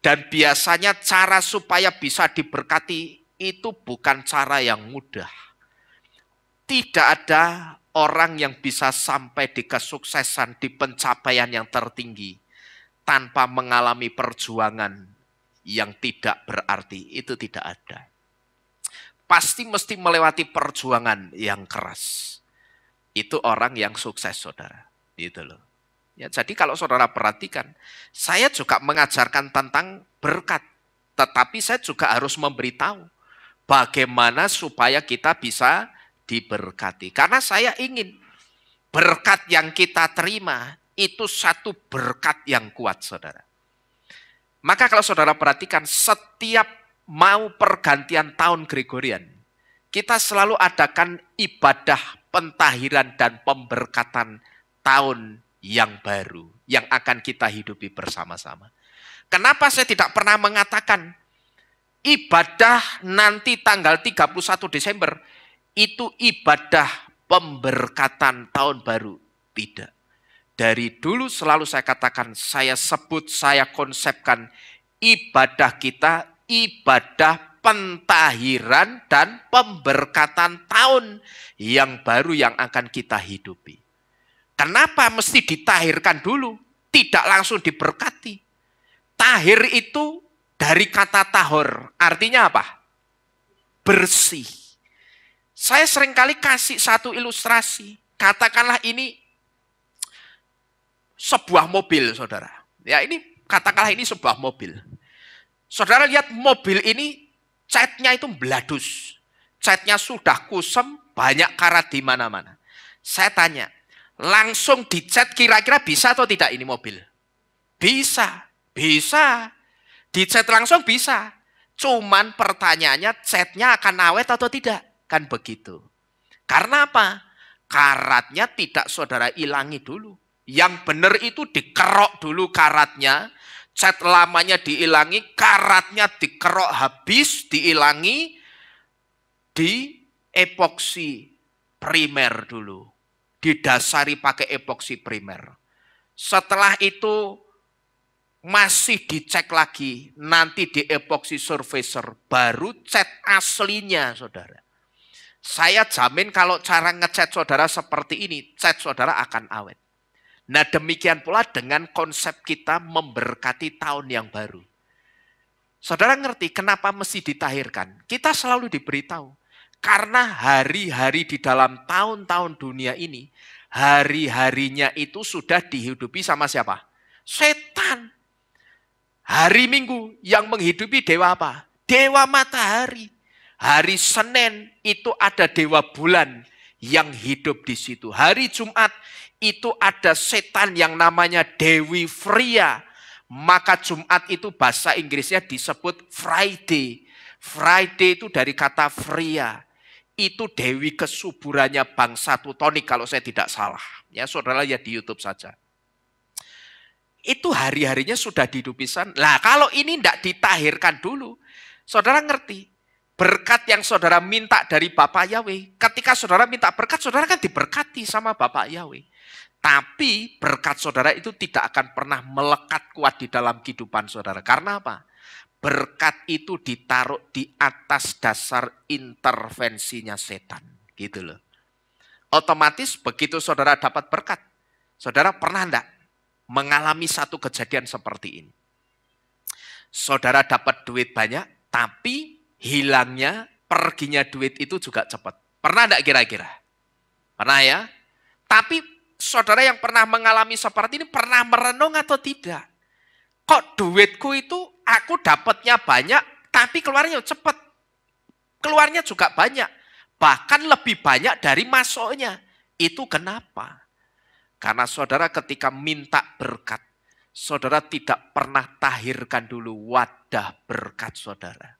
Dan biasanya cara supaya bisa diberkati itu bukan cara yang mudah. Tidak ada orang yang bisa sampai di kesuksesan, di pencapaian yang tertinggi tanpa mengalami perjuangan yang tidak berarti, itu tidak ada. Pasti mesti melewati perjuangan yang keras. Itu orang yang sukses, saudara. Gitu loh. Ya, jadi kalau saudara perhatikan, saya juga mengajarkan tentang berkat. Tetapi saya juga harus memberitahu bagaimana supaya kita bisa diberkati. Karena saya ingin berkat yang kita terima itu satu berkat yang kuat, saudara. Maka kalau saudara perhatikan, setiap mau pergantian tahun Gregorian, kita selalu adakan ibadah pentahiran dan pemberkatan tahun yang baru, yang akan kita hidupi bersama-sama. Kenapa saya tidak pernah mengatakan ibadah nanti tanggal 31 Desember itu ibadah pemberkatan tahun baru? Tidak. Dari dulu selalu saya katakan, saya sebut, saya konsepkan ibadah kita, ibadah pentahiran dan pemberkatan tahun yang baru yang akan kita hidupi. Kenapa mesti ditahirkan dulu? Tidak langsung diberkati. Tahir itu dari kata tahor, artinya apa? Bersih. Saya seringkali kasih satu ilustrasi. Katakanlah ini sebuah mobil, saudara. Ya, ini katakanlah ini sebuah mobil. Saudara lihat mobil ini catnya itu beladus. Catnya sudah kusam, banyak karat di mana-mana. Saya tanya, langsung dicat kira-kira bisa atau tidak ini mobil? Bisa, bisa. Dicat langsung bisa. Cuman pertanyaannya catnya akan awet atau tidak? Kan begitu. Karena apa? Karatnya tidak saudara ilangi dulu. Yang benar itu dikerok dulu karatnya, cat lamanya diilangi, karatnya dikerok habis, diilangi, di epoksi primer dulu. Didasari pakai epoksi primer. Setelah itu masih dicek lagi, nanti di epoksi surfacer, baru cat aslinya, saudara. Saya jamin kalau cara ngecat saudara seperti ini, cat saudara akan awet. Nah demikian pula dengan konsep kita memberkati tahun yang baru. Saudara ngerti kenapa mesti ditahirkan? Kita selalu diberitahu. Karena hari-hari di dalam tahun-tahun dunia ini, hari-harinya itu sudah dihidupi sama siapa? Setan. Hari Minggu yang menghidupi dewa apa? Dewa matahari. Hari Senin itu ada dewa bulan yang hidup di situ. Hari Jumat itu ada setan yang namanya Dewi Freya. Maka Jumat itu bahasa Inggrisnya disebut Friday. Friday itu dari kata Freya. Itu dewi kesuburannya bangsa Teutonic kalau saya tidak salah. Ya saudara lihat di YouTube saja. Itu hari-harinya sudah dihidupi sana. Nah kalau ini tidak ditahirkan dulu, saudara ngerti. Berkat yang saudara minta dari Bapak Yahweh. Ketika saudara minta berkat, saudara kan diberkati sama Bapak Yahweh. Tapi berkat saudara itu tidak akan pernah melekat kuat di dalam kehidupan saudara. Karena apa? Berkat itu ditaruh di atas dasar intervensinya setan. Gitu loh. Otomatis begitu saudara dapat berkat. Saudara pernah enggak mengalami satu kejadian seperti ini? Saudara dapat duit banyak, tapi hilangnya, perginya duit itu juga cepat. Pernah enggak kira-kira? Pernah ya? Tapi saudara yang pernah mengalami seperti ini pernah merenung atau tidak? Kok duitku itu aku dapatnya banyak tapi keluarnya cepat. Keluarnya juga banyak. Bahkan lebih banyak dari masuknya. Itu kenapa? Karena saudara ketika minta berkat, saudara tidak pernah tahirkan dulu wadah berkat saudara.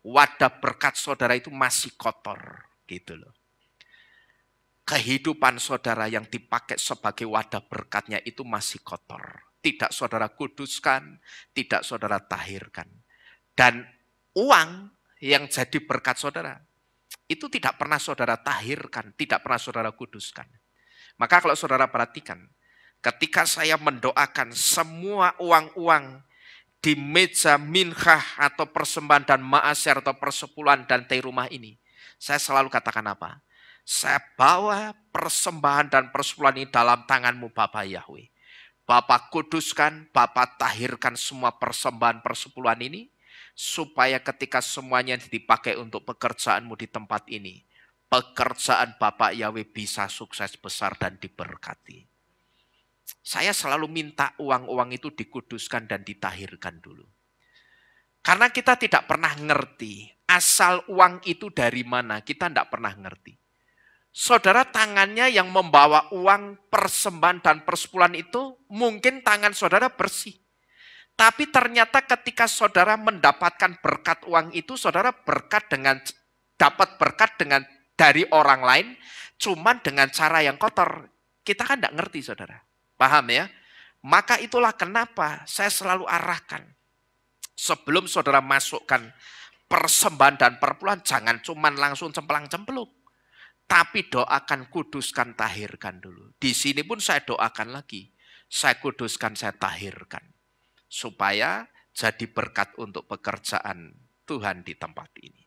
Wadah berkat saudara itu masih kotor. Gitu loh. Kehidupan saudara yang dipakai sebagai wadah berkatnya itu masih kotor. Tidak saudara kuduskan, tidak saudara tahirkan. Dan uang yang jadi berkat saudara, itu tidak pernah saudara tahirkan, tidak pernah saudara kuduskan. Maka kalau saudara perhatikan, ketika saya mendoakan semua uang-uang di meja minhah atau persembahan dan maaser atau persepuluhan dan teh rumah ini, saya selalu katakan apa? Saya bawa persembahan dan persepuluhan ini dalam tanganmu Bapak Yahweh. Bapak kuduskan, Bapak tahirkan semua persembahan persepuluhan ini. supaya ketika semuanya dipakai untuk pekerjaanmu di tempat ini, pekerjaan Bapak Yahweh bisa sukses besar dan diberkati. Saya selalu minta uang-uang itu dikuduskan dan ditahirkan dulu. Karena kita tidak pernah ngerti asal uang itu dari mana, kita tidak pernah ngerti. Saudara, tangannya yang membawa uang persembahan dan persepuluhan itu mungkin tangan saudara bersih. Tapi ternyata ketika saudara mendapatkan berkat uang itu, saudara dapat berkat dari orang lain, cuman dengan cara yang kotor. Kita kan tidak ngerti, saudara. Paham ya? Maka itulah kenapa saya selalu arahkan. Sebelum saudara masukkan persembahan dan perpuluhan, jangan cuman langsung cemplang-cempluk. Tapi doakan, kuduskan, tahirkan dulu. Di sini pun saya doakan lagi. Saya kuduskan, saya tahirkan. Supaya jadi berkat untuk pekerjaan Tuhan di tempat ini.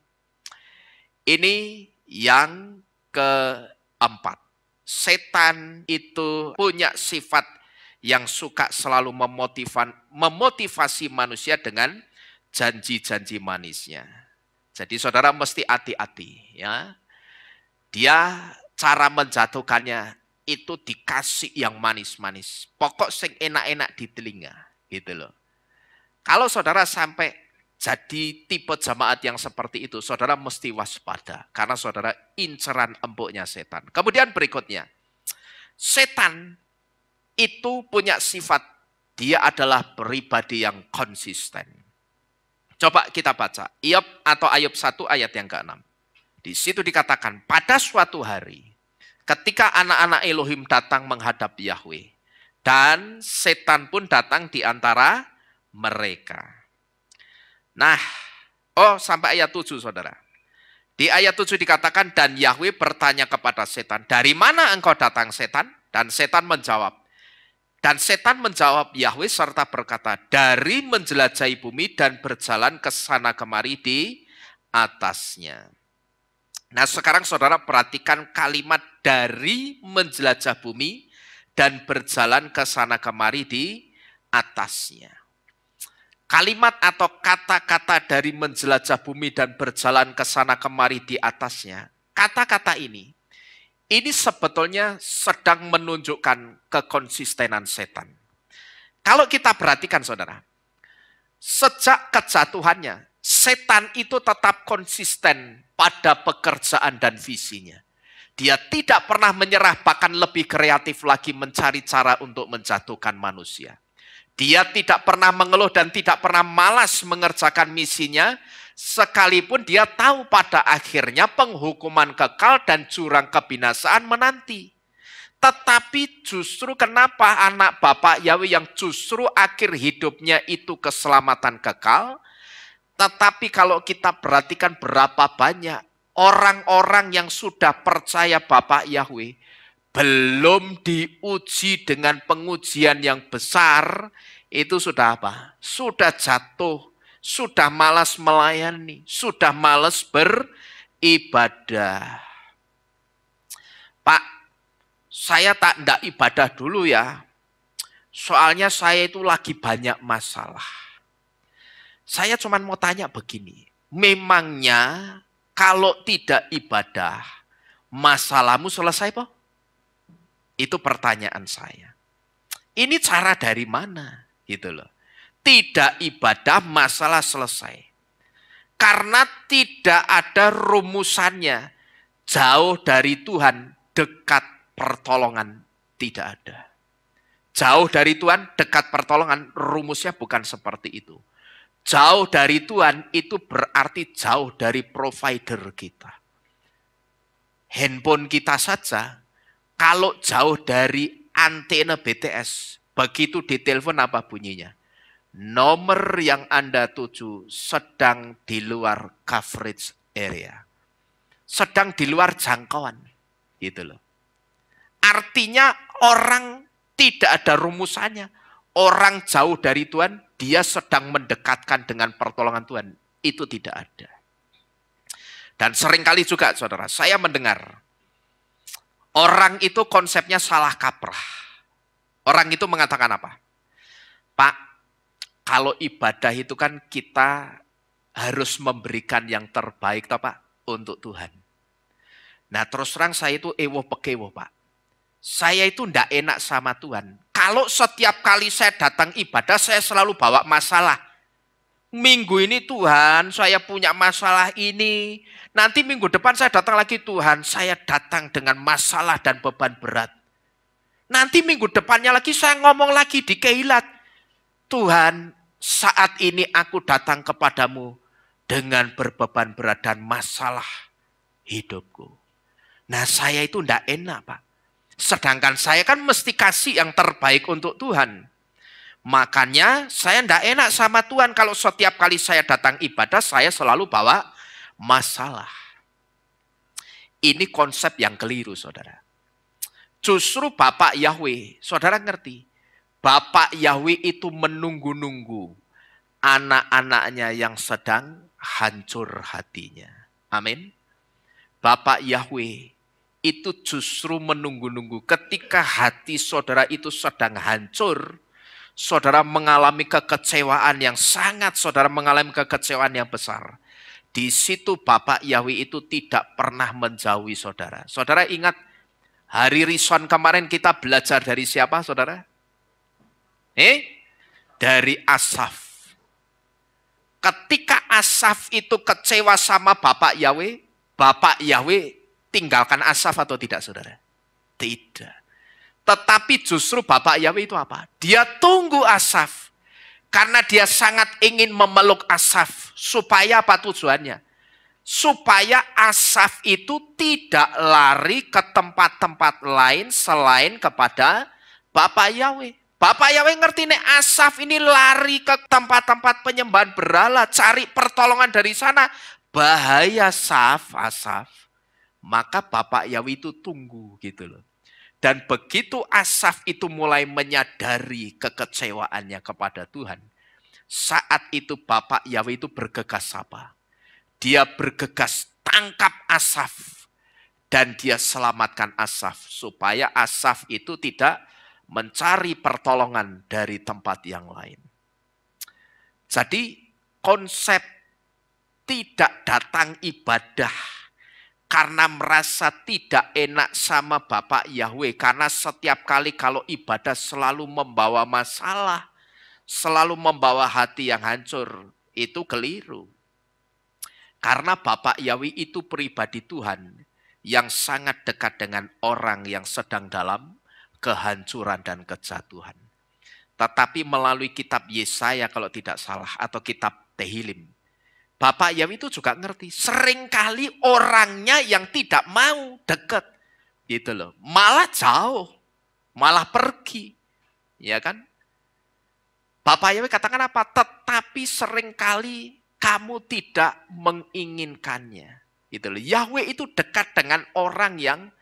Ini yang keempat. Setan itu punya sifat yang suka selalu memotivasi manusia dengan janji-janji manisnya. Jadi saudara mesti hati-hati ya. Dia cara menjatuhkannya itu dikasih yang manis-manis. Pokok sing enak-enak di telinga gitu loh. Kalau saudara sampai jadi tipe jemaat yang seperti itu, saudara mesti waspada. Karena saudara inceran empuknya setan. Kemudian berikutnya, setan itu punya sifat, dia adalah pribadi yang konsisten. Coba kita baca, Ayub 1 ayat yang ke-6. Di situ dikatakan, pada suatu hari, ketika anak-anak Elohim datang menghadap Yahweh, dan setan pun datang di antara mereka. Nah, sampai ayat 7 saudara. Di ayat 7 dikatakan, dan Yahweh bertanya kepada setan, dari mana engkau datang setan? Dan setan menjawab. Dan setan menjawab Yahweh serta berkata, dari menjelajahi bumi dan berjalan ke sana kemari di atasnya. Nah sekarang saudara perhatikan kalimat dari menjelajah bumi dan berjalan ke sana kemari di atasnya. Kalimat atau kata-kata dari menjelajah bumi dan berjalan ke sana kemari di atasnya, kata-kata ini sebetulnya sedang menunjukkan kekonsistenan setan. Kalau kita perhatikan saudara, sejak kejatuhannya, setan itu tetap konsisten pada pekerjaan dan visinya. Dia tidak pernah menyerah, bahkan lebih kreatif lagi mencari cara untuk menjatuhkan manusia. Dia tidak pernah mengeluh dan tidak pernah malas mengerjakan misinya, sekalipun dia tahu pada akhirnya penghukuman kekal dan jurang kebinasaan menanti. Tetapi justru kenapa anak Bapak Yahweh yang justru akhir hidupnya itu keselamatan kekal, tetapi kalau kita perhatikan berapa banyak orang-orang yang sudah percaya Bapak Yahweh, belum diuji dengan pengujian yang besar, itu sudah apa? Sudah jatuh, sudah malas melayani, sudah malas beribadah. Pak, saya tidak ibadah dulu ya, soalnya saya itu lagi banyak masalah. Saya cuma mau tanya begini, memangnya kalau tidak ibadah, masalahmu selesai Pak? Itu pertanyaan saya. Ini cara dari mana? Gitu loh. Tidak ibadah, masalah selesai. Karena tidak ada rumusannya. Jauh dari Tuhan, dekat pertolongan tidak ada. Jauh dari Tuhan, dekat pertolongan, rumusnya bukan seperti itu. Jauh dari Tuhan itu berarti jauh dari provider kita. Handphone kita saja, kalau jauh dari antena BTS, begitu ditelepon apa bunyinya? Nomor yang Anda tuju sedang di luar coverage area. Sedang di luar jangkauan. Gitu loh. Artinya orang tidak ada rumusannya. Orang jauh dari Tuhan, dia sedang mendekatkan dengan pertolongan Tuhan. Itu tidak ada. Dan seringkali juga saudara, saya mendengar orang itu konsepnya salah kaprah. Orang itu mengatakan apa? Pak, kalau ibadah itu kan kita harus memberikan yang terbaik toh, Pak, untuk Tuhan. Nah terus terang saya itu ewo pekewo, Pak. Saya itu ndak enak sama Tuhan. Kalau setiap kali saya datang ibadah, saya selalu bawa masalah. Minggu ini Tuhan, saya punya masalah ini. Nanti minggu depan saya datang lagi, Tuhan, saya datang dengan masalah dan beban berat. Nanti minggu depannya lagi saya ngomong lagi di Keilat. Tuhan, saat ini aku datang kepadamu dengan berbeban berat dan masalah hidupku. Nah saya itu ndak enak, Pak. Sedangkan saya kan mesti kasih yang terbaik untuk Tuhan. Makanya saya tidak enak sama Tuhan kalau setiap kali saya datang ibadah saya selalu bawa masalah. Ini konsep yang keliru, saudara. Justru Bapak Yahweh, saudara ngerti, Bapak Yahweh itu menunggu-nunggu anak-anaknya yang sedang hancur hatinya. Amin. Bapak Yahweh itu justru menunggu-nunggu ketika hati saudara itu sedang hancur, saudara mengalami kekecewaan yang sangat, saudara mengalami kekecewaan yang besar. Di situ Bapak Yahweh itu tidak pernah menjauhi saudara. Saudara ingat hari Rison kemarin kita belajar dari siapa, saudara? Dari Asaf. Ketika Asaf itu kecewa sama Bapak Yahweh tinggalkan Asaf atau tidak, saudara? Tidak. Tetapi justru Bapak Yahweh itu apa? Dia tunggu Asaf. Karena dia sangat ingin memeluk Asaf. Supaya apa tujuannya? Supaya Asaf itu tidak lari ke tempat-tempat lain selain kepada Bapak Yahweh. Bapak Yahweh ngerti nih, Asaf ini lari ke tempat-tempat penyembahan berhala, cari pertolongan dari sana. Bahaya Asaf. Maka Bapak Yahweh itu tunggu gitu loh. Dan begitu Asaf itu mulai menyadari kekecewaannya kepada Tuhan, saat itu Bapak Yahweh itu bergegas apa? Dia bergegas tangkap Asaf dan dia selamatkan Asaf supaya Asaf itu tidak mencari pertolongan dari tempat yang lain. Jadi konsep tidak datang ibadah karena merasa tidak enak sama Bapak Yahweh. Karena setiap kali kalau ibadah selalu membawa masalah, selalu membawa hati yang hancur. Itu keliru. Karena Bapak Yahweh itu pribadi Tuhan yang sangat dekat dengan orang yang sedang dalam kehancuran dan kejatuhan. Tetapi melalui kitab Yesaya kalau tidak salah, atau kitab Tehilim, Bapak Yahweh itu juga ngerti, seringkali orangnya yang tidak mau dekat, gitu loh, malah jauh, malah pergi, ya kan? Bapak Yahweh katakan apa? Tetapi seringkali kamu tidak menginginkannya, gitu loh. Yahweh itu dekat dengan orang yang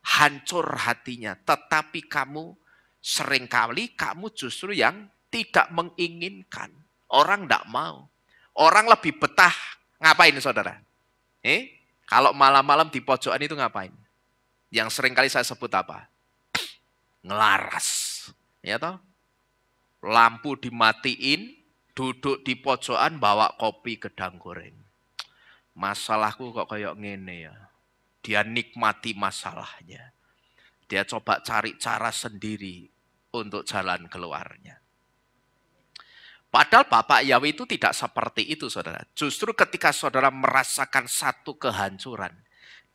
hancur hatinya, tetapi kamu seringkali kamu justru yang tidak menginginkan. Orang tidak mau. Orang lebih betah ngapain, saudara? Kalau malam-malam di pojokan itu ngapain? Yang seringkali saya sebut apa? Ngelaras. Ya toh? Lampu dimatiin, duduk di pojokan bawa kopi gedang goreng. Masalahku kok kayak ngene ya. Dia nikmati masalahnya. Dia coba cari cara sendiri untuk jalan keluarnya. Padahal Bapak Yahweh itu tidak seperti itu, saudara. Justru ketika saudara merasakan satu kehancuran,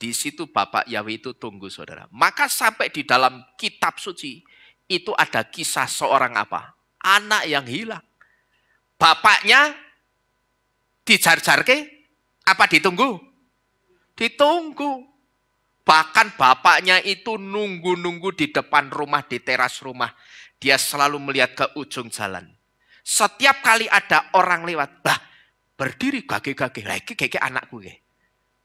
di situ Bapak Yahweh itu tunggu, saudara. Maka sampai di dalam kitab suci, itu ada kisah seorang apa? Anak yang hilang. Bapaknya dijar-jarke, apa ditunggu? Ditunggu. Bahkan bapaknya itu nunggu-nunggu di depan rumah, di teras rumah. Dia selalu melihat ke ujung jalan. Setiap kali ada orang lewat, berdiri gage-gage. Lagi kayak anakku.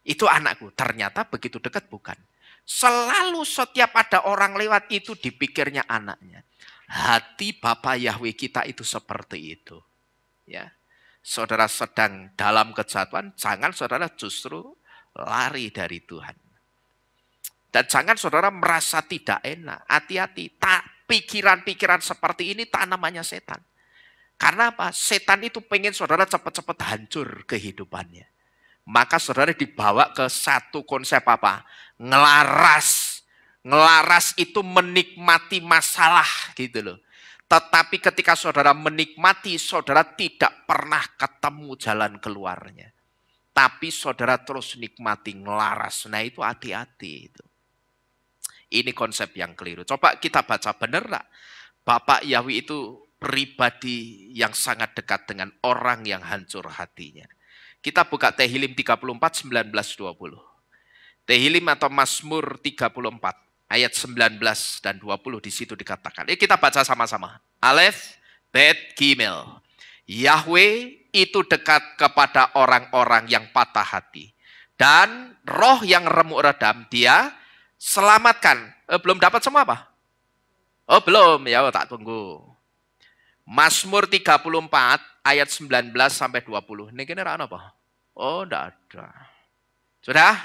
Itu anakku. Ternyata begitu dekat bukan. Selalu setiap ada orang lewat itu dipikirnya anaknya. Hati Bapak Yahweh kita itu seperti itu. Ya, saudara sedang dalam kejatuhan, jangan saudara justru lari dari Tuhan. Dan jangan saudara merasa tidak enak. Hati-hati. Pikiran-pikiran seperti ini tak namanya setan. Karena apa? Setan itu pengen saudara cepat-cepat hancur kehidupannya. Maka saudara dibawa ke satu konsep apa? Ngelaras. Ngelaras itu menikmati masalah gitu loh. Tetapi ketika saudara menikmati, saudara tidak pernah ketemu jalan keluarnya. Tapi saudara terus nikmati ngelaras. Nah itu hati-hati itu. Ini konsep yang keliru. Coba kita baca benar tak? Bapak Yahweh itu pribadi yang sangat dekat dengan orang yang hancur hatinya. Kita buka Tehillim 34, 19, 20. Tehillim atau Mazmur 34, ayat 19 dan 20 di situ dikatakan. Kita baca sama-sama. Alef, Bet, Gimel. Yahweh itu dekat kepada orang-orang yang patah hati. Dan roh yang remuk redam dia selamatkan. Belum dapat semua apa? Oh belum, ya tak tunggu. Mazmur 34 ayat 19 sampai 20. Ini kira apa? Oh, enggak ada. Sudah?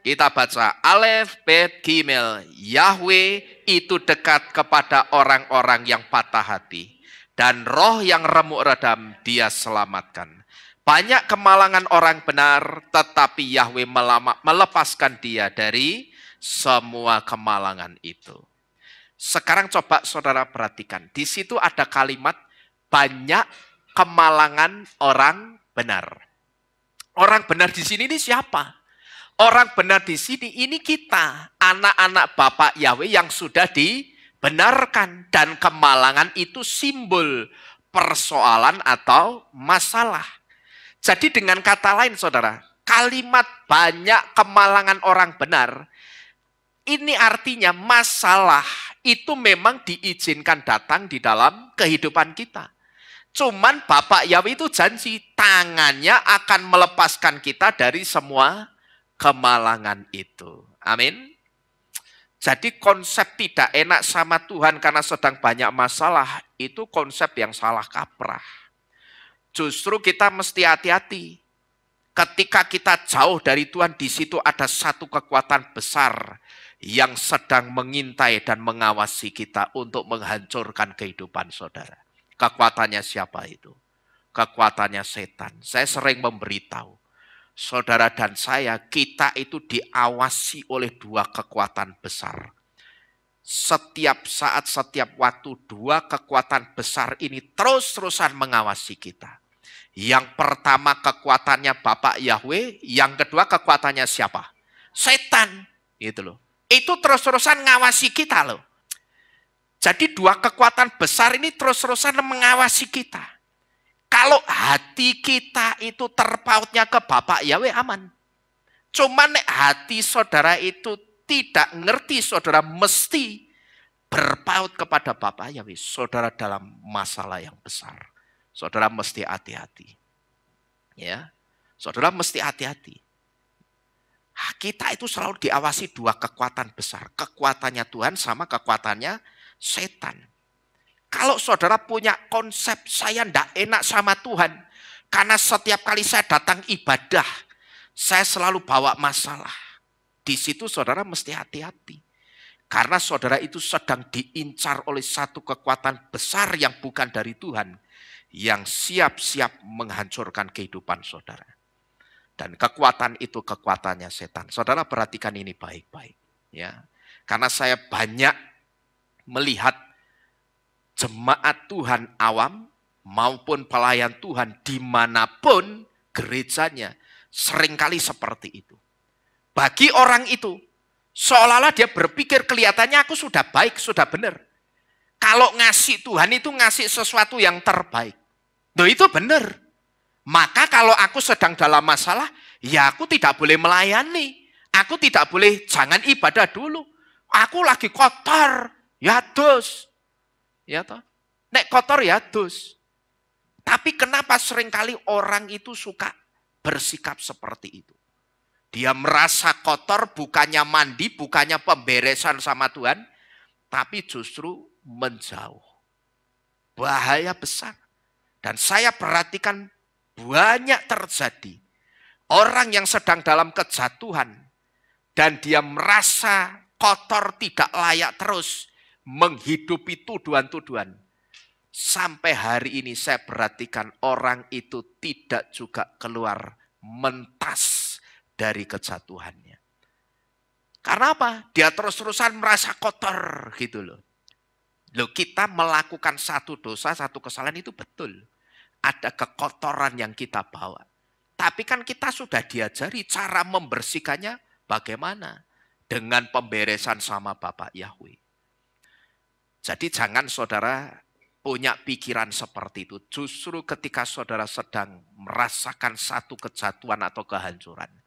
Kita baca Alef, Bet, Gimel. Yahweh itu dekat kepada orang-orang yang patah hati. Dan roh yang remuk redam dia selamatkan. Banyak kemalangan orang benar, tetapi Yahweh melepaskan dia dari semua kemalangan itu. Sekarang coba saudara perhatikan. Di situ ada kalimat banyak kemalangan orang benar. Orang benar di sini ini siapa? Orang benar di sini ini kita, anak-anak Bapak Yahweh yang sudah dibenarkan. Dan kemalangan itu simbol persoalan atau masalah. Jadi dengan kata lain saudara, kalimat banyak kemalangan orang benar, ini artinya masalah itu memang diizinkan datang di dalam kehidupan kita. Cuman Bapak Yahweh itu janji tangannya akan melepaskan kita dari semua kemalangan itu. Amin. Jadi konsep tidak enak sama Tuhan karena sedang banyak masalah, itu konsep yang salah kaprah. Justru kita mesti hati-hati. Ketika kita jauh dari Tuhan, di situ ada satu kekuatan besar yang sedang mengintai dan mengawasi kita untuk menghancurkan kehidupan saudara. Kekuatannya siapa itu? Kekuatannya setan. Saya sering memberitahu, saudara dan saya, kita itu diawasi oleh dua kekuatan besar. Setiap saat, setiap waktu, dua kekuatan besar ini terus-terusan mengawasi kita. Yang pertama kekuatannya Bapak Yahweh, yang kedua kekuatannya siapa? Setan. Gitu loh. Itu terus-terusan ngawasi kita loh. Jadi dua kekuatan besar ini terus-terusan mengawasi kita. Kalau hati kita itu terpautnya ke Bapak Yahweh aman. Cuman hati saudara itu tidak ngerti, saudara mesti berpaut kepada Bapak Yahweh. Saudara dalam masalah yang besar. Saudara mesti hati-hati. Ya, saudara mesti hati-hati. Kita itu selalu diawasi dua kekuatan besar. Kekuatannya Tuhan sama kekuatannya setan. Kalau saudara punya konsep saya tidak enak sama Tuhan, karena setiap kali saya datang ibadah, saya selalu bawa masalah. Di situ saudara mesti hati-hati. Karena saudara itu sedang diincar oleh satu kekuatan besar yang bukan dari Tuhan, yang siap-siap menghancurkan kehidupan saudara. Dan kekuatan itu kekuatannya setan. Saudara perhatikan ini baik-baik. Ya, karena saya banyak melihat jemaat Tuhan awam maupun pelayan Tuhan dimanapun gerejanya seringkali seperti itu. Bagi orang itu seolah-olah dia berpikir kelihatannya aku sudah baik, sudah benar. Kalau ngasih Tuhan itu ngasih sesuatu yang terbaik. Loh itu benar. Maka kalau aku sedang dalam masalah, ya aku tidak boleh melayani. Aku tidak boleh, jangan ibadah dulu. Aku lagi kotor, ya dos. Ya toh. Nek kotor ya dos. Tapi kenapa seringkali orang itu suka bersikap seperti itu? Dia merasa kotor, bukannya mandi, bukannya pemberesan sama Tuhan, tapi justru menjauh. Bahaya besar. Dan saya perhatikan banyak terjadi. Orang yang sedang dalam kejatuhan dan dia merasa kotor, tidak layak terus menghidupi tuduhan-tuduhan. Sampai hari ini saya perhatikan orang itu tidak juga keluar mentas dari kejatuhannya. Karena apa? Dia terus-terusan merasa kotor gitu loh. Loh, kita melakukan satu dosa, satu kesalahan itu betul. Ada kekotoran yang kita bawa. Tapi kan kita sudah diajari cara membersihkannya bagaimana? Dengan pemberesan sama Bapak Yahweh. Jadi jangan saudara punya pikiran seperti itu. Justru ketika saudara sedang merasakan satu kejatuhan atau kehancuran,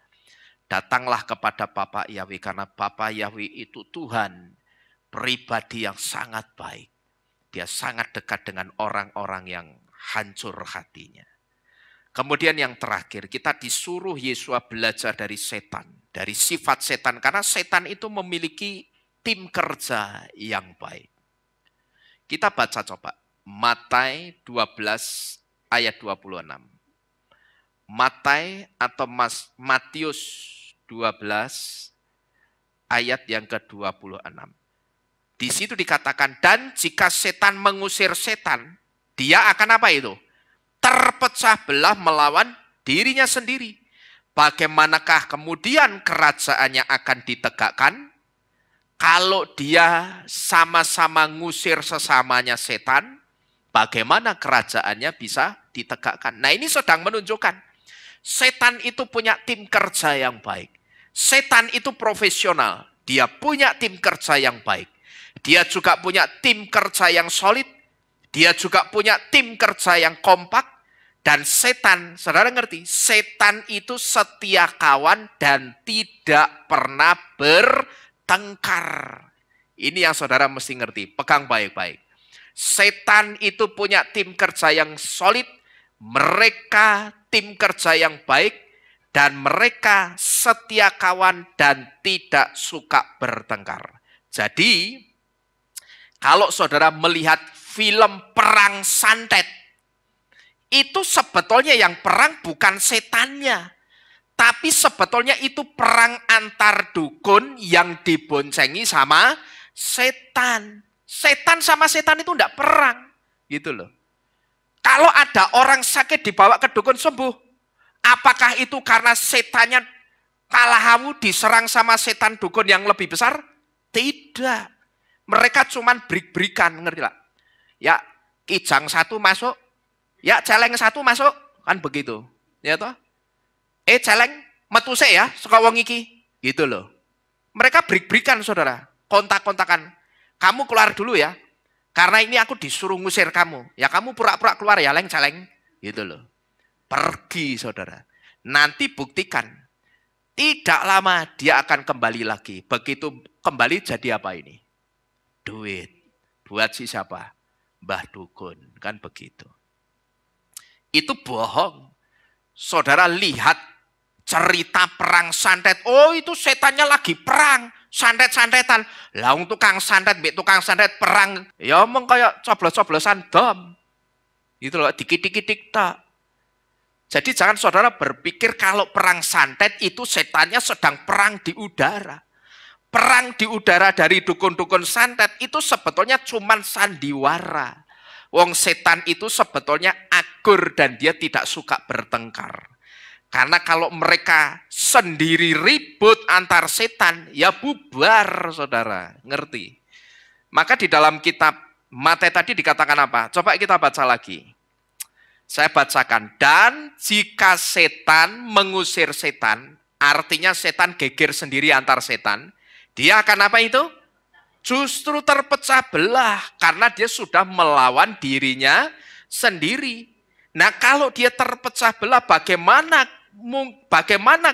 datanglah kepada Bapak Yahweh, karena Bapak Yahweh itu Tuhan pribadi yang sangat baik. Dia sangat dekat dengan orang-orang yang hancur hatinya. Kemudian yang terakhir, kita disuruh Yesua belajar dari setan, dari sifat setan, karena setan itu memiliki tim kerja yang baik. Kita baca coba. Matius 12 ayat 26. Matius 12 ayat yang ke-26. Di situ dikatakan, dan jika setan mengusir setan, dia akan apa itu? Terpecah belah melawan dirinya sendiri. Bagaimanakah kemudian kerajaannya akan ditegakkan? Kalau dia sama-sama ngusir sesamanya setan, bagaimana kerajaannya bisa ditegakkan? Nah, ini sedang menunjukkan setan itu punya tim kerja yang baik. Setan itu profesional. Dia punya tim kerja yang baik. Dia juga punya tim kerja yang solid. Dia juga punya tim kerja yang kompak. Dan setan, saudara ngerti, setan itu setia kawan dan tidak pernah bertengkar. Ini yang saudara mesti ngerti, pegang baik-baik. Setan itu punya tim kerja yang solid, mereka tim kerja yang baik, dan mereka setia kawan dan tidak suka bertengkar. Jadi, kalau saudara melihat film perang santet, itu sebetulnya yang perang bukan setannya, tapi sebetulnya itu perang antar dukun yang diboncengi sama setan. Setan sama setan itu enggak perang, gitu loh. Kalau ada orang sakit dibawa ke dukun sembuh, apakah itu karena setannya kalah hamu diserang sama setan dukun yang lebih besar? Tidak. Mereka cuman brik-brikan, ngerti lah? Ya, kijang satu masuk, ya celeng satu masuk, kan begitu. Ya toh? Celeng metu sik ya, saka wong iki, gitu loh. Mereka brik-brikan saudara, kontak-kontakan. Kamu keluar dulu ya, karena ini aku disuruh ngusir kamu. Ya kamu pura-pura keluar ya, leng-celeng. Gitu loh. Pergi saudara. Nanti buktikan. Tidak lama dia akan kembali lagi. Begitu kembali jadi apa ini? Duit. Buat si siapa? Mbah Dukun. Kan begitu. Itu bohong. Saudara lihat cerita perang santet. Oh itu setannya lagi perang. Santet-santetan. Lah untuk tukang santet, tukang santet perang. Ya omong kayak coblos-coblosan dom. Itu loh, dikit-dikit tak. Jadi jangan saudara berpikir kalau perang santet itu setannya sedang perang di udara. Perang di udara dari dukun-dukun santet itu sebetulnya cuma sandiwara. Wong setan itu sebetulnya akur dan dia tidak suka bertengkar. Karena kalau mereka sendiri ribut antar setan, ya bubar saudara, ngerti. Maka di dalam kitab Matius tadi dikatakan apa? Coba kita baca lagi. Saya bacakan, dan jika setan mengusir setan, artinya setan geger sendiri antar setan, dia akan apa itu? Justru terpecah belah, karena dia sudah melawan dirinya sendiri. Nah kalau dia terpecah belah, bagaimana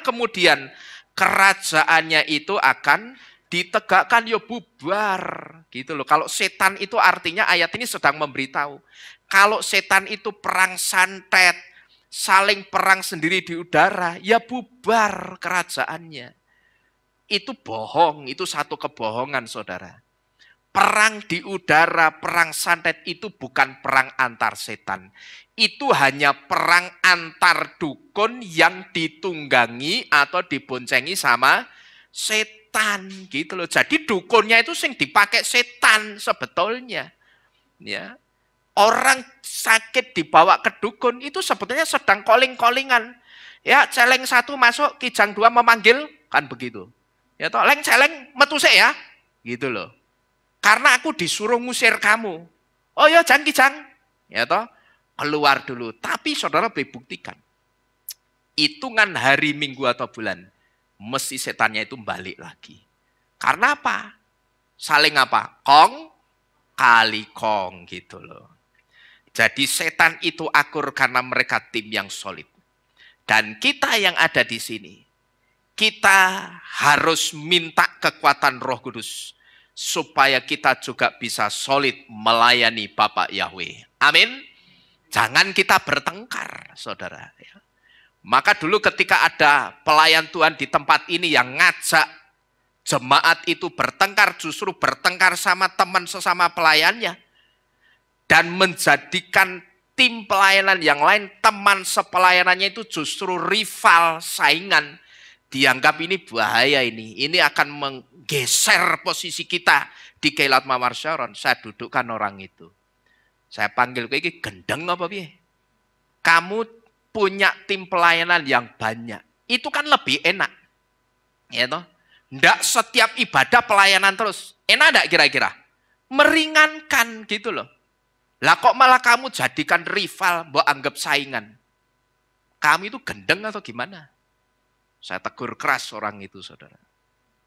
kemudian kerajaannya itu akan ditegakkan? Ya bubar gitu loh. Kalau setan itu artinya ayat ini sedang memberitahu, kalau setan itu perang santet, saling perang sendiri di udara, ya bubar kerajaannya. Itu bohong, itu satu kebohongan saudara. Perang di udara, perang santet itu bukan perang antar setan. Itu hanya perang antar dukun yang ditunggangi atau diboncengi sama setan gitu loh. Jadi dukunnya itu sing dipakai setan sebetulnya. Ya. Orang sakit dibawa ke dukun itu sebetulnya sedang calling-callingan. Ya, celeng satu masuk, kijang dua memanggil, kan begitu. Ya toh, leng celeng metu sik ya. Gitu loh. Karena aku disuruh ngusir kamu. Oh ya, jangan kijang. Ya toh, keluar dulu. Tapi saudara buktikan. Hitungan hari, minggu atau bulan, mesti setannya itu balik lagi. Karena apa? Saling apa? Kong kali kong gitu loh. Jadi setan itu akur karena mereka tim yang solid. Dan kita yang ada di sini, kita harus minta kekuatan Roh Kudus supaya kita juga bisa solid melayani Bapak Yahweh. Amin. Jangan kita bertengkar, saudara. Maka dulu ketika ada pelayan Tuhan di tempat ini yang ngajak jemaat itu bertengkar, justru bertengkar sama teman sesama pelayannya. Dan menjadikan tim pelayanan yang lain, teman sepelayanannya itu justru rival, saingan. Dianggap ini bahaya ini. Ini akan menggeser posisi kita di Keilat Mawar Sharon. Saya dudukkan orang itu. Saya panggil ke ini, gendeng apa piye? Kamu punya tim pelayanan yang banyak. Itu kan lebih enak. Ya toh? Nggak setiap ibadah pelayanan terus. Enak enggak kira-kira? Meringankan gitu loh. Lah kok malah kamu jadikan rival, mbok anggap saingan. Kamu itu gendeng atau gimana? Saya tegur keras orang itu, saudara.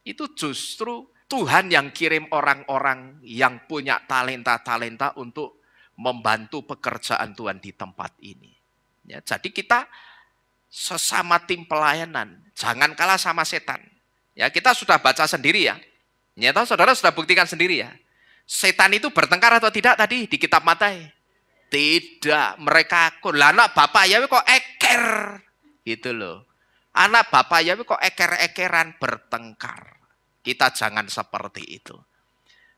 Itu justru Tuhan yang kirim orang-orang yang punya talenta-talenta untuk membantu pekerjaan Tuhan di tempat ini. Ya, jadi kita sesama tim pelayanan, jangan kalah sama setan. Ya, kita sudah baca sendiri ya. Ya, saudara sudah buktikan sendiri ya. Setan itu bertengkar atau tidak tadi di kitab Matai? Tidak, mereka akur. Lah anak Bapak Yahweh kok eker. Gitu loh. Anak Bapak Yahweh kok eker-ekeran bertengkar. Kita jangan seperti itu.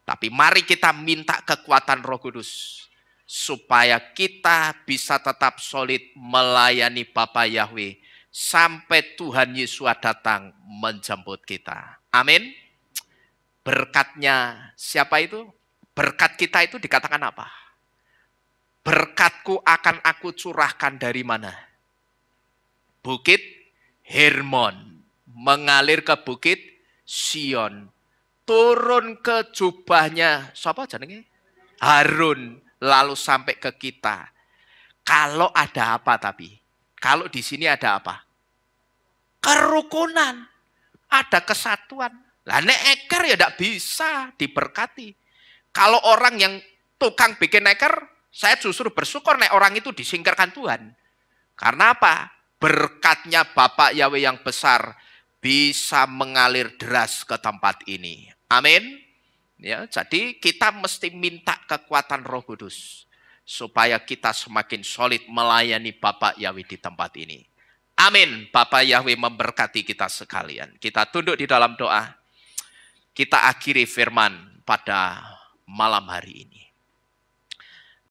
Tapi mari kita minta kekuatan Roh Kudus. Supaya kita bisa tetap solid melayani Bapak Yahweh. Sampai Tuhan Yesus datang menjemput kita. Amin. Berkatnya siapa itu? Berkat kita itu dikatakan apa? Berkatku akan aku curahkan dari mana? Bukit Hermon. Mengalir ke bukit Sion. Turun ke jubahnya. Siapa jenenge? Harun. Lalu sampai ke kita. Kalau ada apa tapi? Kalau di sini ada apa? Kerukunan. Ada kesatuan. Lah nek eker ya tidak bisa diberkati. Kalau orang yang tukang bikin eker, saya justru bersyukur nek orang itu disingkirkan Tuhan. Karena apa? Berkatnya Bapak Yahweh yang besar bisa mengalir deras ke tempat ini. Amin. Ya, jadi kita mesti minta kekuatan Roh Kudus supaya kita semakin solid melayani Bapak Yahweh di tempat ini. Amin. Bapak Yahweh memberkati kita sekalian. Kita tunduk di dalam doa. Kita akhiri firman pada malam hari ini.